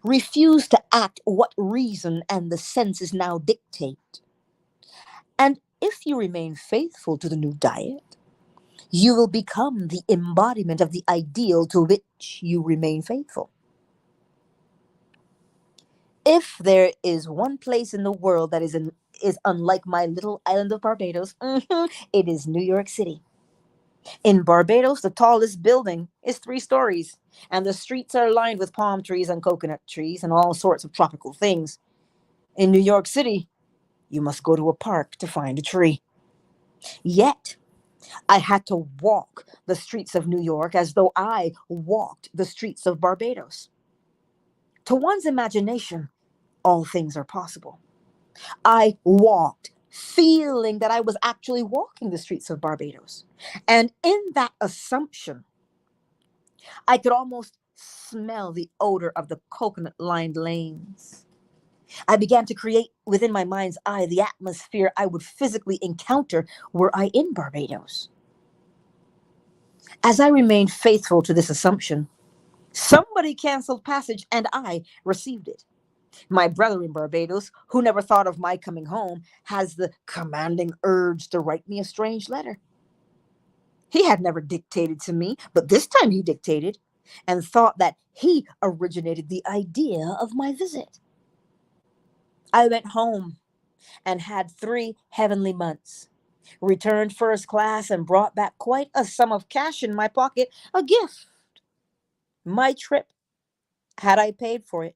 refuse to act what reason and the senses now dictate. And if you remain faithful to the new diet, you will become the embodiment of the ideal to which you remain faithful. If there is one place in the world that is unlike my little island of Barbados, it is New York City. In Barbados, the tallest building is 3 stories, and the streets are lined with palm trees and coconut trees and all sorts of tropical things. In New York City, you must go to a park to find a tree. Yet, I had to walk the streets of New York as though I walked the streets of Barbados. To one's imagination, all things are possible. I walked, feeling that I was actually walking the streets of Barbados. And in that assumption, I could almost smell the odor of the coconut-lined lanes. I began to create within my mind's eye the atmosphere I would physically encounter were I in Barbados. As I remained faithful to this assumption, somebody canceled passage and I received it. My brother in Barbados, who never thought of my coming home, has the commanding urge to write me a strange letter. He had never dictated to me, but this time he dictated and thought that he originated the idea of my visit. I went home and had 3 heavenly months, returned first class and brought back quite a sum of cash in my pocket, a gift. My trip, had I paid for it,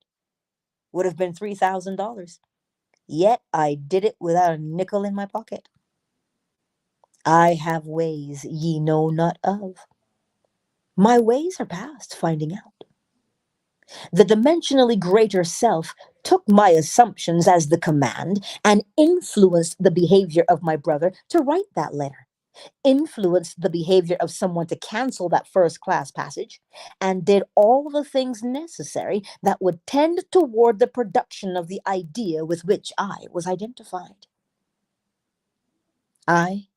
would have been $3,000. Yet I did it without a nickel in my pocket. I have ways ye know not of. My ways are past finding out. The dimensionally greater self took my assumptions as the command and influenced the behavior of my brother to write that letter, influenced the behavior of someone to cancel that first class passage, and did all the things necessary that would tend toward the production of the idea with which I was identified. I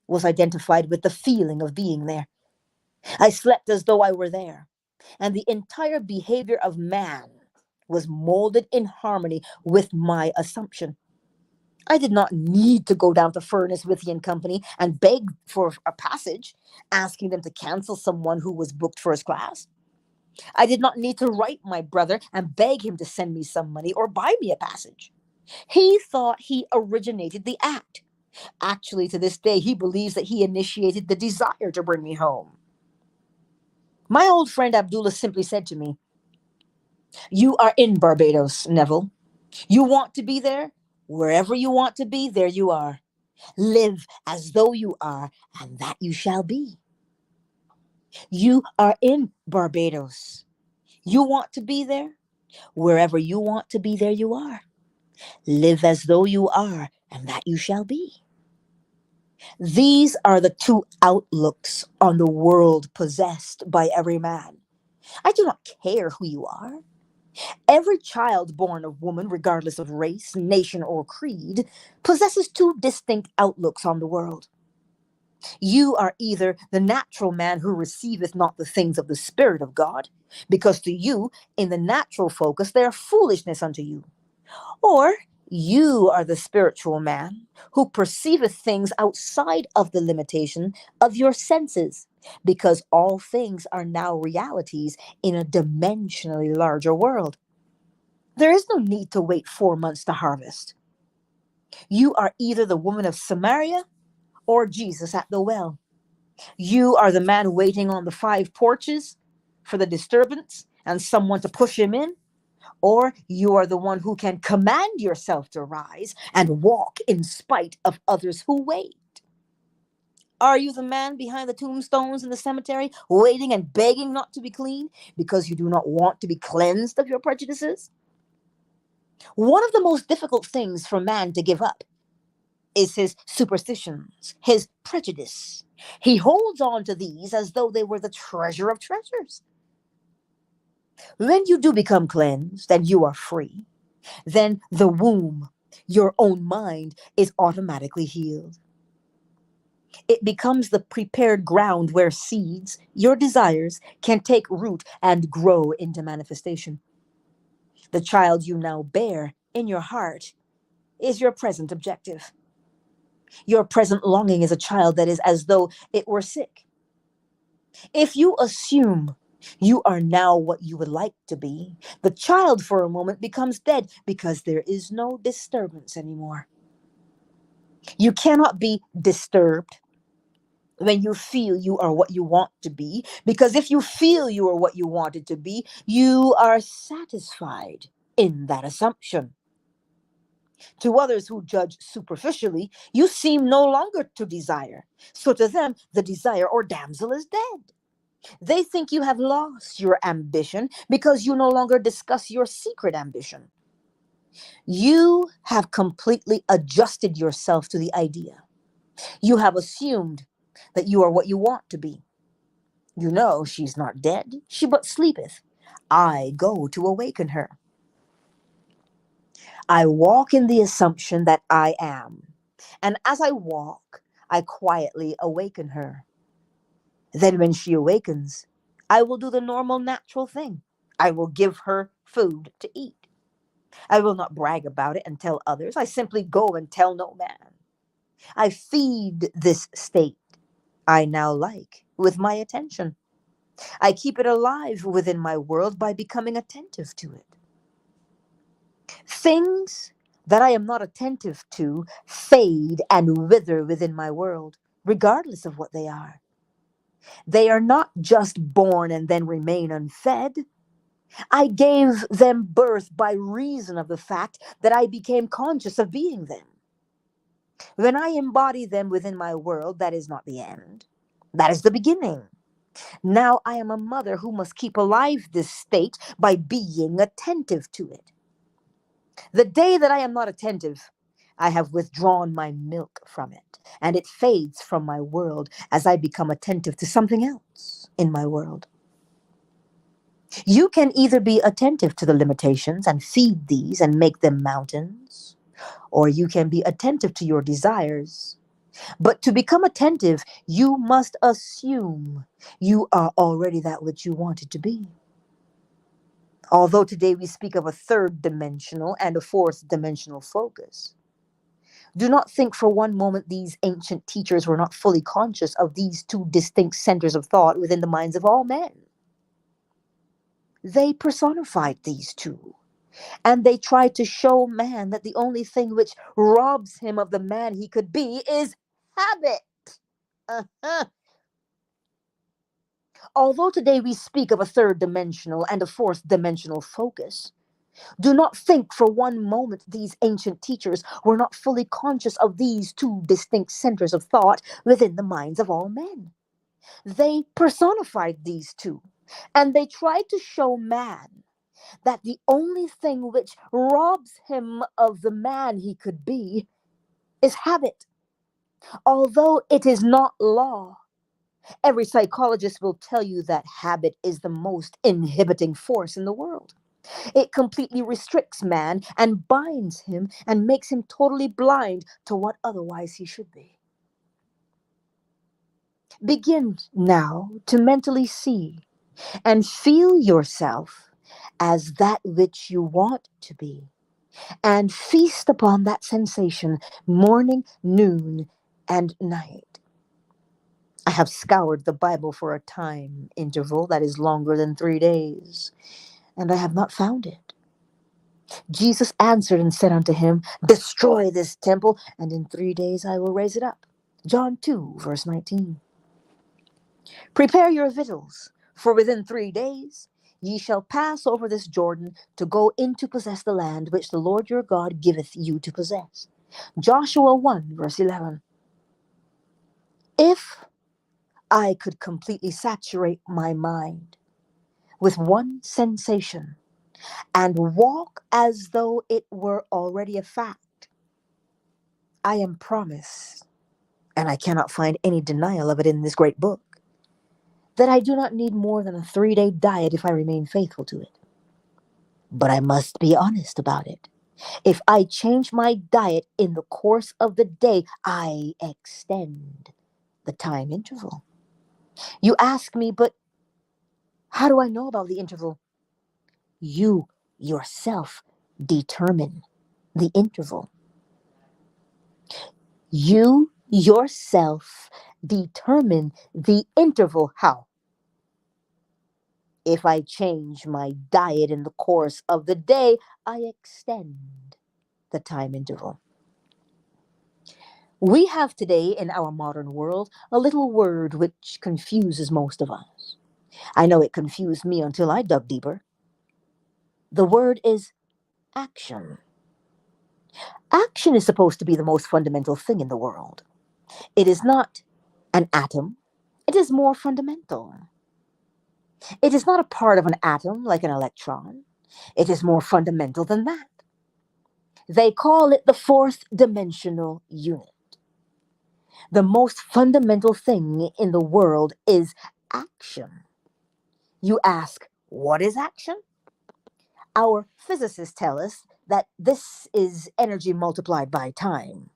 was identified with the feeling of being there. I slept as though I were there, and the entire behavior of man was molded in harmony with my assumption. I did not need to go down to Furnace, Withy and Company and beg for a passage, asking them to cancel someone who was booked first class. I did not need to write my brother and beg him to send me some money or buy me a passage. He thought he originated the act. Actually, to this day, he believes that he initiated the desire to bring me home. My old friend Abdullah simply said to me, "You are in Barbados, Neville. You want to be there? Wherever you want to be, there you are. Live as though you are, and that you shall be. You are in Barbados. You want to be there? Wherever you want to be, there you are. Live as though you are, and that you shall be." These are the 2 outlooks on the world possessed by every man. I do not care who you are. Every child born of woman, regardless of race, nation, or creed, possesses 2 distinct outlooks on the world. You are either the natural man who receiveth not the things of the Spirit of God, because to you, in the natural focus, they are foolishness unto you. Or you are the spiritual man who perceiveth things outside of the limitation of your senses, because all things are now realities in a dimensionally larger world. There is no need to wait 4 months to harvest. You are either the woman of Samaria or Jesus at the well. You are the man waiting on the 5 porches for the disturbance and someone to push him in, or you are the one who can command yourself to rise and walk in spite of others who wait. Are you the man behind the tombstones in the cemetery, waiting and begging not to be clean because you do not want to be cleansed of your prejudices? One of the most difficult things for man to give up is his superstitions, his prejudice. He holds on to these as though they were the treasure of treasures. When you do become cleansed and you are free, then the womb, your own mind, is automatically healed. It becomes the prepared ground where seeds, your desires, can take root and grow into manifestation. The child you now bear in your heart is your present objective. Your present longing is a child that is as though it were sick. If you assume you are now what you would like to be, the child for a moment becomes dead because there is no disturbance anymore. You cannot be disturbed when you feel you are what you want to be, because if you feel you are what you wanted to be, you are satisfied in that assumption. To others who judge superficially, you seem no longer to desire. So to them, the desire or damsel is dead. They think you have lost your ambition because you no longer discuss your secret ambition. You have completely adjusted yourself to the idea. You have assumed that you are what you want to be. You know she's not dead, she but sleepeth. I go to awaken her. I walk in the assumption that I am, and as I walk, I quietly awaken her. Then when she awakens, I will do the normal natural thing. I will give her food to eat. I will not brag about it and tell others. I simply go and tell no man. I feed this state I now like with my attention. I keep it alive within my world by becoming attentive to it. Things that I am not attentive to fade and wither within my world, regardless of what they are. They are not just born and then remain unfed. I gave them birth by reason of the fact that I became conscious of being them. When I embody them within my world, that is not the end. That is the beginning. Now I am a mother who must keep alive this state by being attentive to it. The day that I am not attentive, I have withdrawn my milk from it, and it fades from my world as I become attentive to something else in my world. You can either be attentive to the limitations and feed these and make them mountains, or you can be attentive to your desires. But to become attentive, you must assume you are already that which you wanted to be. Although today we speak of a third dimensional and a fourth dimensional focus, do not think for one moment these ancient teachers were not fully conscious of these two distinct centers of thought within the minds of all men. They personified these two, and they tried to show man that the only thing which robs him of the man he could be is habit. Uh-huh. Although today we speak of a third dimensional and a fourth dimensional focus, do not think for one moment these ancient teachers were not fully conscious of these two distinct centers of thought within the minds of all men. They personified these two, and they tried to show man that the only thing which robs him of the man he could be is habit. Although it is not law, every psychologist will tell you that habit is the most inhibiting force in the world. It completely restricts man and binds him and makes him totally blind to what otherwise he should be. Begin now to mentally see and feel yourself as that which you want to be, and feast upon that sensation morning, noon, and night. I have scoured the Bible for a time interval that is longer than 3 days, and I have not found it. Jesus answered and said unto him, destroy this temple, and in 3 days I will raise it up. John 2, verse 19. Prepare your victuals, for within 3 days ye shall pass over this Jordan to go in to possess the land which the Lord your God giveth you to possess. Joshua 1, verse 11. If I could completely saturate my mind with one sensation and walk as though it were already a fact, I am promised, and I cannot find any denial of it in this great book, that I do not need more than a 3-day diet if I remain faithful to it. But I must be honest about it. If I change my diet in the course of the day, I extend the time interval. You ask me, but how do I know about the interval? You yourself determine the interval. You yourself determine the interval. How? If I change my diet in the course of the day, I extend the time interval. We have today in our modern world a little word which confuses most of us. I know it confused me until I dug deeper. The word is action. Action is supposed to be the most fundamental thing in the world. It is not an atom, it is more fundamental. It is not a part of an atom like an electron. It is more fundamental than that. They call it the fourth dimensional unit. The most fundamental thing in the world is action. You ask, what is action? Our physicists tell us that this is energy multiplied by time.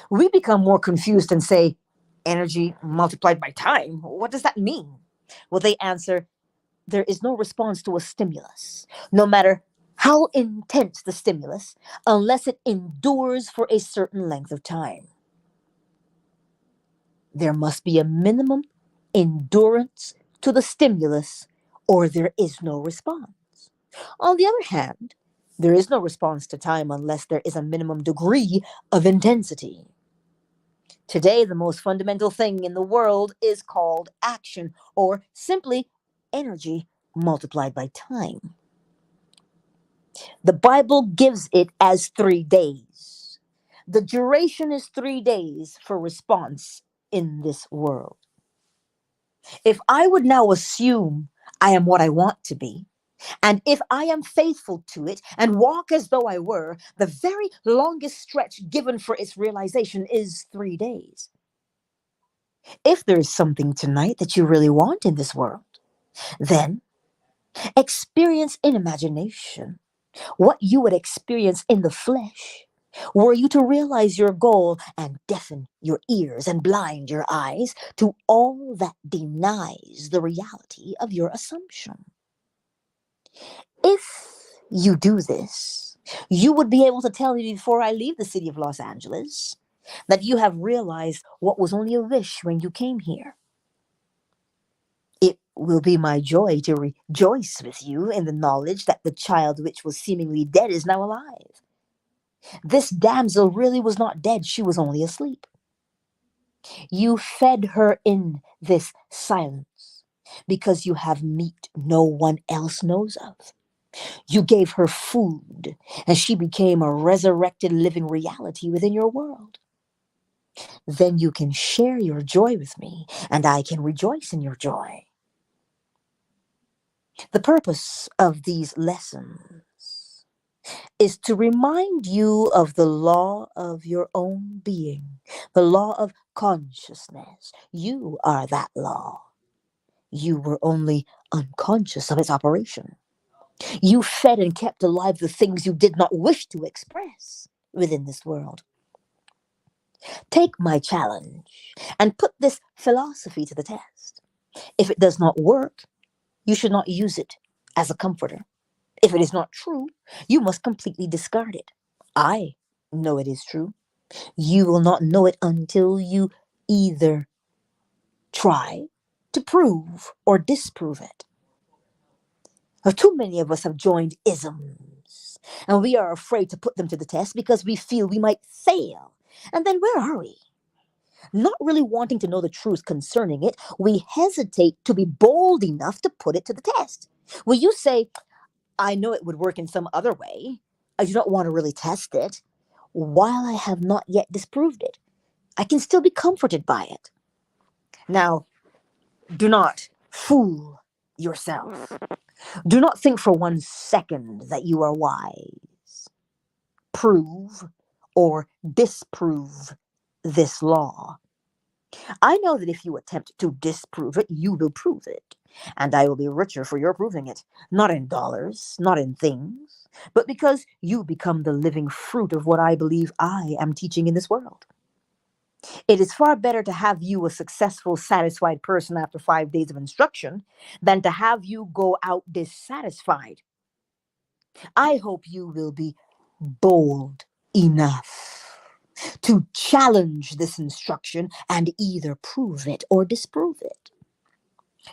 We become more confused and say, energy multiplied by time? What does that mean? Well, they answer, there is no response to a stimulus, no matter how intense the stimulus, unless it endures for a certain length of time. There must be a minimum endurance to the stimulus, or there is no response. On the other hand, there is no response to time unless there is a minimum degree of intensity. Today, the most fundamental thing in the world is called action, or simply energy multiplied by time. The Bible gives it as 3 days. The duration is 3 days for response in this world. If I would now assume I am what I want to be, and if I am faithful to it and walk as though I were, the very longest stretch given for its realization is 3 days. If there is something tonight that you really want in this world, then experience in imagination what you would experience in the flesh were you to realize your goal and deafen your ears and blind your eyes to all that denies the reality of your assumption. If you do this, you would be able to tell me before I leave the city of Los Angeles that you have realized what was only a wish when you came here. It will be my joy to rejoice with you in the knowledge that the child which was seemingly dead is now alive. This damsel really was not dead, she was only asleep. You fed her in this silence because you have meat no one else knows of. You gave her food, and she became a resurrected living reality within your world. Then you can share your joy with me, and I can rejoice in your joy. The purpose of these lessons is to remind you of the law of your own being, the law of consciousness. You are that law. You were only unconscious of its operation. You fed and kept alive the things you did not wish to express within this world. Take my challenge and put this philosophy to the test. If it does not work, you should not use it as a comforter. If it is not true, you must completely discard it. I know it is true. You will not know it until you either try to prove or disprove it. Now, too many of us have joined isms, and we are afraid to put them to the test because we feel we might fail. And then where are we? Not really wanting to know the truth concerning it, we hesitate to be bold enough to put it to the test. Will you say, I know it would work in some other way. I do not want to really test it. While I have not yet disproved it, I can still be comforted by it. Now, do not fool yourself. Do not think for 1 second that you are wise. Prove or disprove this law. I know that if you attempt to disprove it, you will prove it, and I will be richer for your proving it, not in dollars, not in things, but because you become the living fruit of what I believe I am teaching in this world. It is far better to have you a successful, satisfied person after 5 days of instruction than to have you go out dissatisfied. I hope you will be bold enough to challenge this instruction and either prove it or disprove it.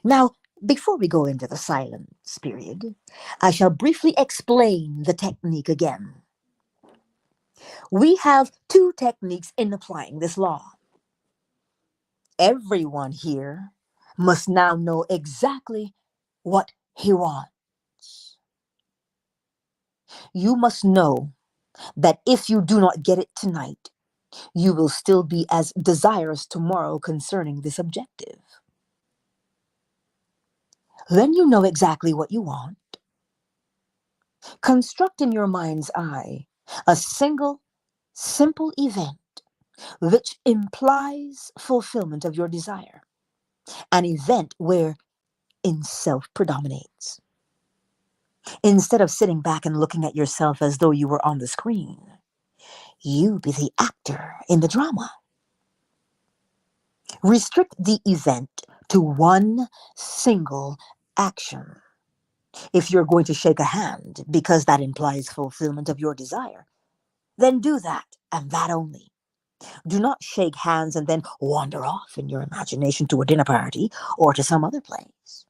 Now, before we go into the silence period, I shall briefly explain the technique again. We have two techniques in applying this law. Everyone here must now know exactly what he wants. You must know that if you do not get it tonight, you will still be as desirous tomorrow concerning this objective. Then you know exactly what you want. Construct in your mind's eye a single, simple event which implies fulfillment of your desire, an event where self predominates. Instead of sitting back and looking at yourself as though you were on the screen, you be the actor in the drama. Restrict the event to one single action. If you're going to shake a hand because that implies fulfillment of your desire, then do that and that only. Do not shake hands and then wander off in your imagination to a dinner party or to some other place.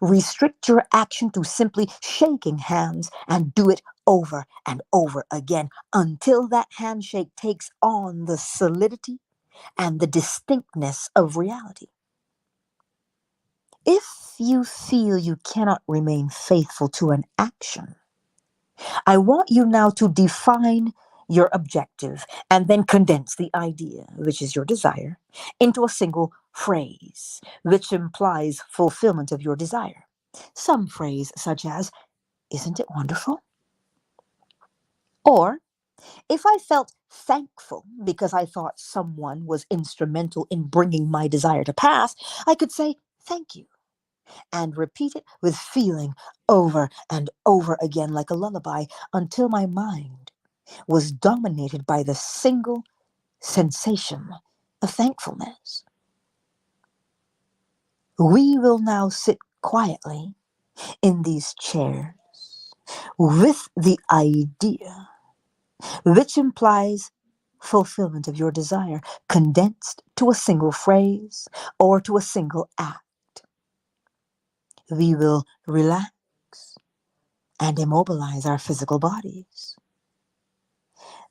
Restrict your action to simply shaking hands and do it over and over again until that handshake takes on the solidity and the distinctness of reality. If you feel you cannot remain faithful to an action, I want you now to define your objective and then condense the idea, which is your desire, into a single phrase, which implies fulfillment of your desire. Some phrase such as, "Isn't it wonderful?" Or, "If I felt thankful because I thought someone was instrumental in bringing my desire to pass, I could say, 'Thank you,' and repeat it with feeling over and over again like a lullaby until my mind was dominated by the single sensation of thankfulness." We will now sit quietly in these chairs with the idea, which implies fulfillment of your desire, condensed to a single phrase or to a single act. We will relax and immobilize our physical bodies.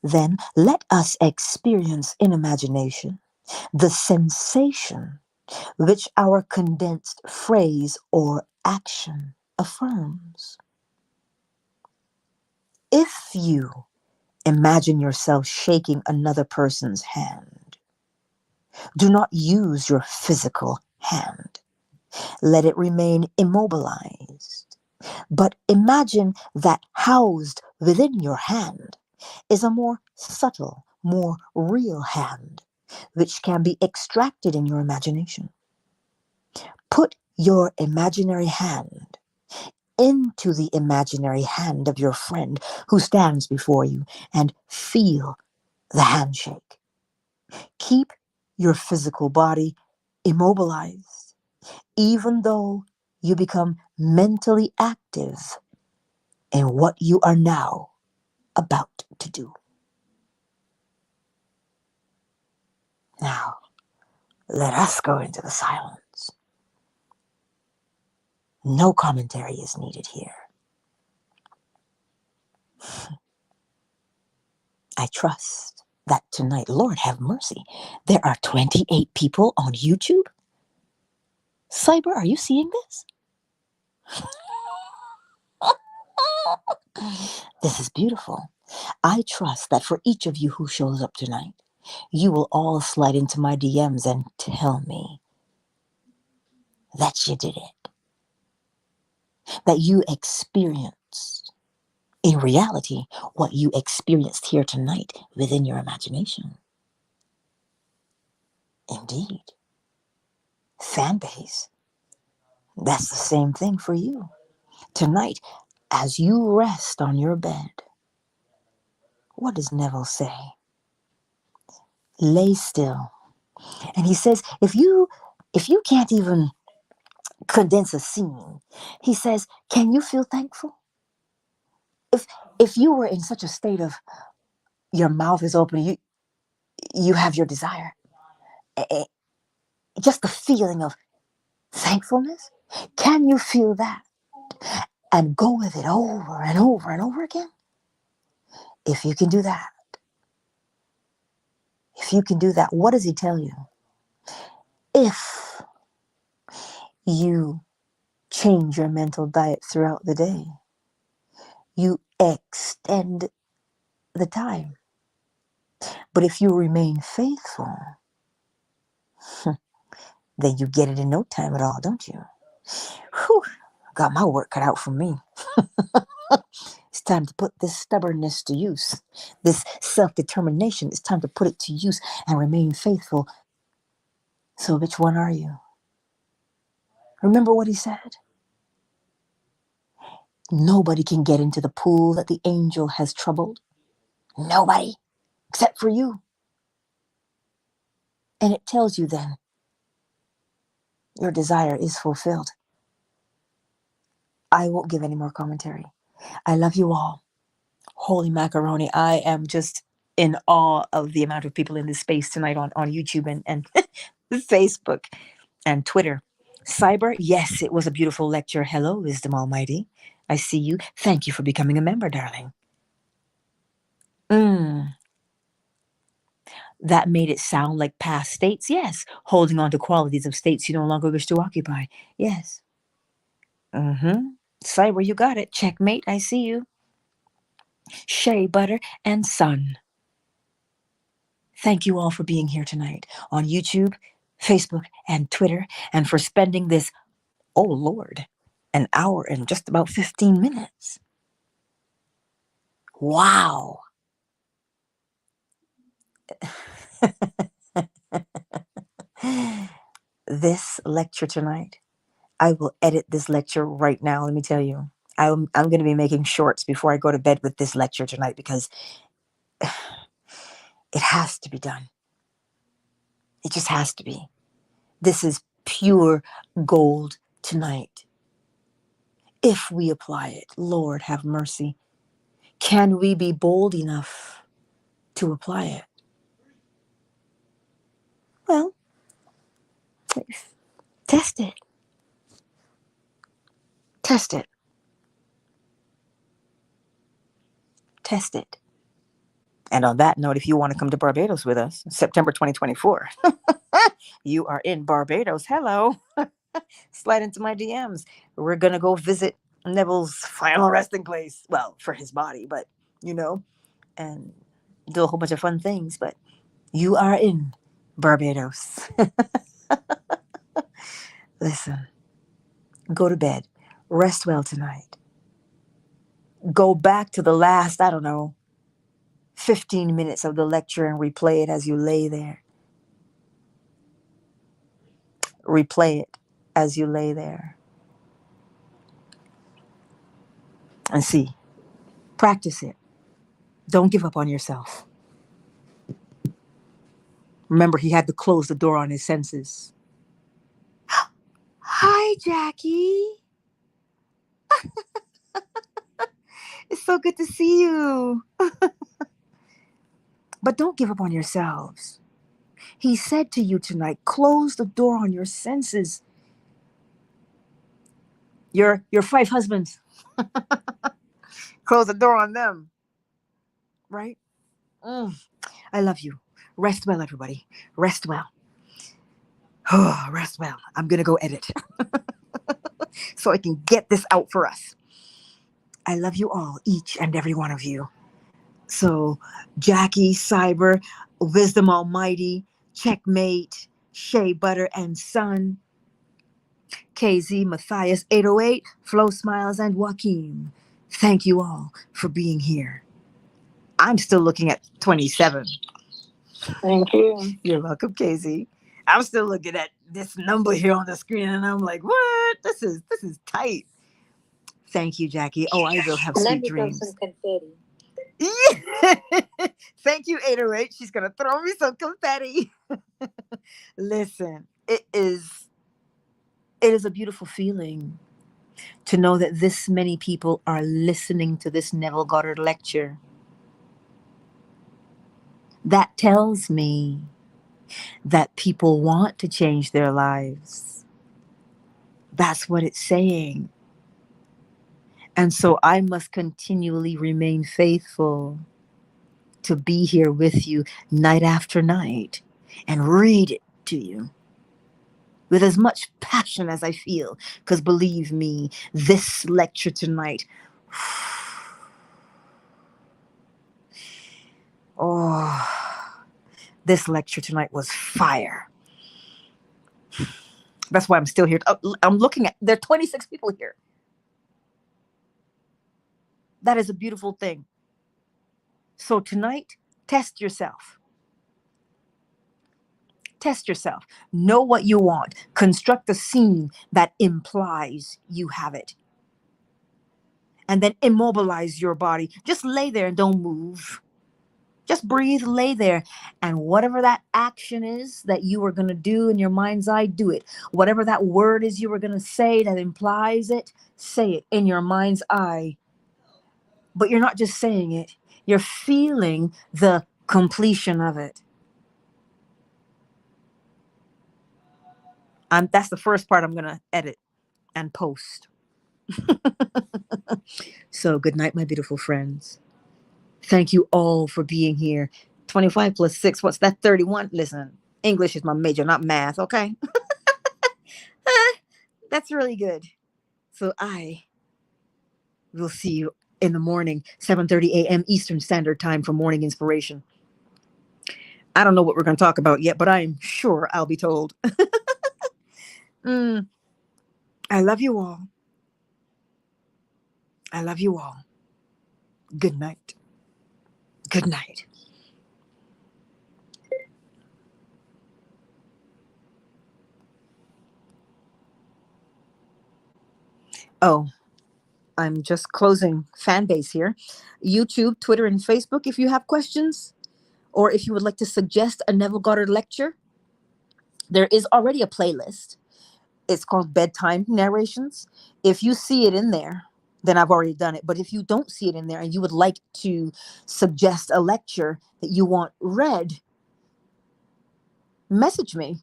Then let us experience in imagination the sensation which our condensed phrase or action affirms. If you imagine yourself shaking another person's hand, do not use your physical hand. Let it remain immobilized. But imagine that housed within your hand is a more subtle, more real hand, which can be extracted in your imagination. Put your imaginary hand into the imaginary hand of your friend who stands before you and feel the handshake. Keep your physical body immobilized, even though you become mentally active in what you are now about to do. Now, let us go into the silence. No commentary is needed here. I trust that tonight, Lord have mercy, there are 28 people on YouTube. Cyber, are you seeing this? This is beautiful. I trust that for each of you who shows up tonight, you will all slide into my DMs and tell me that you did it, that you experienced in reality what you experienced here tonight within your imagination. Indeed. Fan base, that's the same thing for you. Tonight, as you rest on your bed, what does Neville say? Lay still And he says, if you can't even condense a scene, he says, can you feel thankful? If you were in such a state of your mouth is open, you have your desire, just the feeling of thankfulness, can you feel that and go with it over and over and over again? If you can do that, what does he tell you? If you change your mental diet throughout the day, you extend the time. But if you remain faithful, then you get it in no time at all, don't you? Whew, got my work cut out for me. It's time to put this stubbornness to use. This self-determination, it's time to put it to use and remain faithful. So which one are you? Remember what he said? Nobody can get into the pool that the angel has troubled. Nobody, except for you. And it tells you then, your desire is fulfilled. I won't give any more commentary. I love you all. Holy macaroni, I am just in awe of the amount of people in this space tonight on YouTube and Facebook and Twitter. Cyber, yes, it was a beautiful lecture. Hello, Wisdom Almighty. I see you. Thank you for becoming a member, darling. That made it sound like past states. Yes. Holding on to qualities of states you no longer wish to occupy. Yes. Cyber, you got it. Checkmate, I see you. Shea Butter and Sun. Thank you all for being here tonight on YouTube, Facebook, and Twitter, and for spending this, oh Lord, an hour and just about 15 minutes. Wow. This lecture tonight, I will edit this lecture right now. Let me tell you, I'm going to be making shorts before I go to bed with this lecture tonight because it has to be done. It just has to be. This is pure gold tonight. If we apply it, Lord have mercy. Can we be bold enough to apply it? Well, test it. Test it. Test it. And on that note, if you want to come to Barbados with us, September 2024, you are in Barbados. Hello. Slide into my DMs. We're going to go visit Neville's final resting place. Well, for his body, but, and do a whole bunch of fun things. But you are in Barbados. Listen, go to bed. Rest well tonight. Go back to the last, 15 minutes of the lecture and replay it as you lay there. Replay it as you lay there. And see. Practice it. Don't give up on yourself. Remember, he had to close the door on his senses. Hi, Jackie. It's so good to see you. But don't give up on yourselves. He said to you tonight, close the door on your senses. Your 5 husbands. Close the door on them. Right? I love you. Rest well, everybody. Rest well. Rest well. I'm going to go edit so I can get this out for us. I love you all, each and every one of you. So, Jackie, Cyber, Wisdom Almighty, Checkmate, Shea Butter and Sun, KZ, Matthias 808, Flo Smiles, and Joaquin. Thank you all for being here. I'm still looking at 27. Thank you. You're welcome, KZ. I'm still looking at this number here on the screen, and I'm like, what? This is tight. Thank you, Jackie. Oh, I will have sweet dreams. Let me throw some confetti. Thank you, 808. She's going to throw me some confetti. Listen, it is a beautiful feeling to know that this many people are listening to this Neville Goddard lecture. That tells me that people want to change their lives. That's what it's saying. And so I must continually remain faithful to be here with you night after night and read it to you with as much passion as I feel. Because believe me, this lecture tonight, this lecture tonight was fire. That's why I'm still here. I'm looking at, there are 26 people here. That is a beautiful thing. So tonight, test yourself. Test yourself. Know what you want. Construct a scene that implies you have it. And then immobilize your body. Just lay there and don't move. Just breathe, lay there. And whatever that action is that you are going to do in your mind's eye, do it. Whatever that word is you were going to say that implies it, say it in your mind's eye. But you're not just saying it. You're feeling the completion of it. That's the first part I'm going to edit and post. So good night, my beautiful friends. Thank you all for being here. 25 plus 6, what's that? 31. Listen, English is my major, not math, okay? That's really good. So I will see you in the morning, 7:30 a.m. Eastern Standard Time for morning inspiration. I don't know what we're going to talk about yet, but I'm sure I'll be told. I love you all. I love you all. Good night. Good night. Oh, I'm just closing fan base here. YouTube, Twitter, and Facebook, if you have questions, or if you would like to suggest a Neville Goddard lecture, there is already a playlist. It's called Bedtime Narrations. If you see it in there, then I've already done it. But if you don't see it in there and you would like to suggest a lecture that you want read, message me.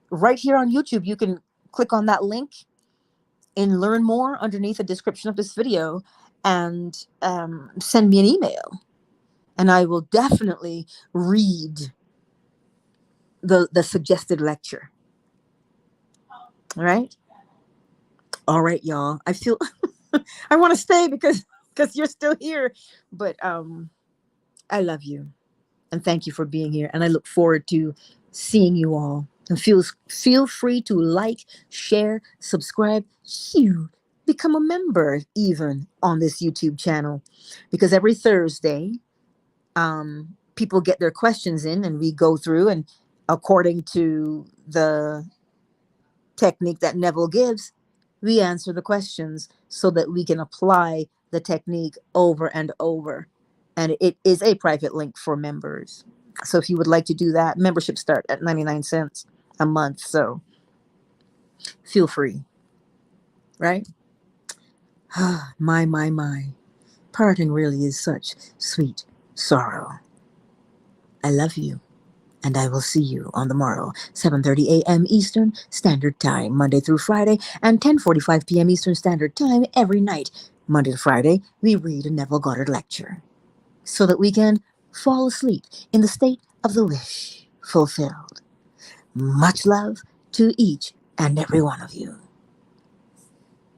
Right here on YouTube, you can click on that link and learn more underneath the description of this video and send me an email. And I will definitely read the suggested lecture. All right? All right, y'all. I feel I want to stay because you're still here. But I love you. And thank you for being here. And I look forward to seeing you all. And feel free to like, share, subscribe, become a member even on this YouTube channel. Because every Thursday, people get their questions in and we go through, and according to the technique that Neville gives, we answer the questions so that we can apply the technique over and over. And it is a private link for members. So if you would like to do that, membership start at 99 cents a month. So feel free, right? My. Parting really is such sweet sorrow. I love you. And I will see you on the morrow, 7:30 a.m. Eastern Standard Time, Monday through Friday, and 10:45 p.m. Eastern Standard Time every night. Monday to Friday, we read a Neville Goddard lecture so that we can fall asleep in the state of the wish fulfilled. Much love to each and every one of you.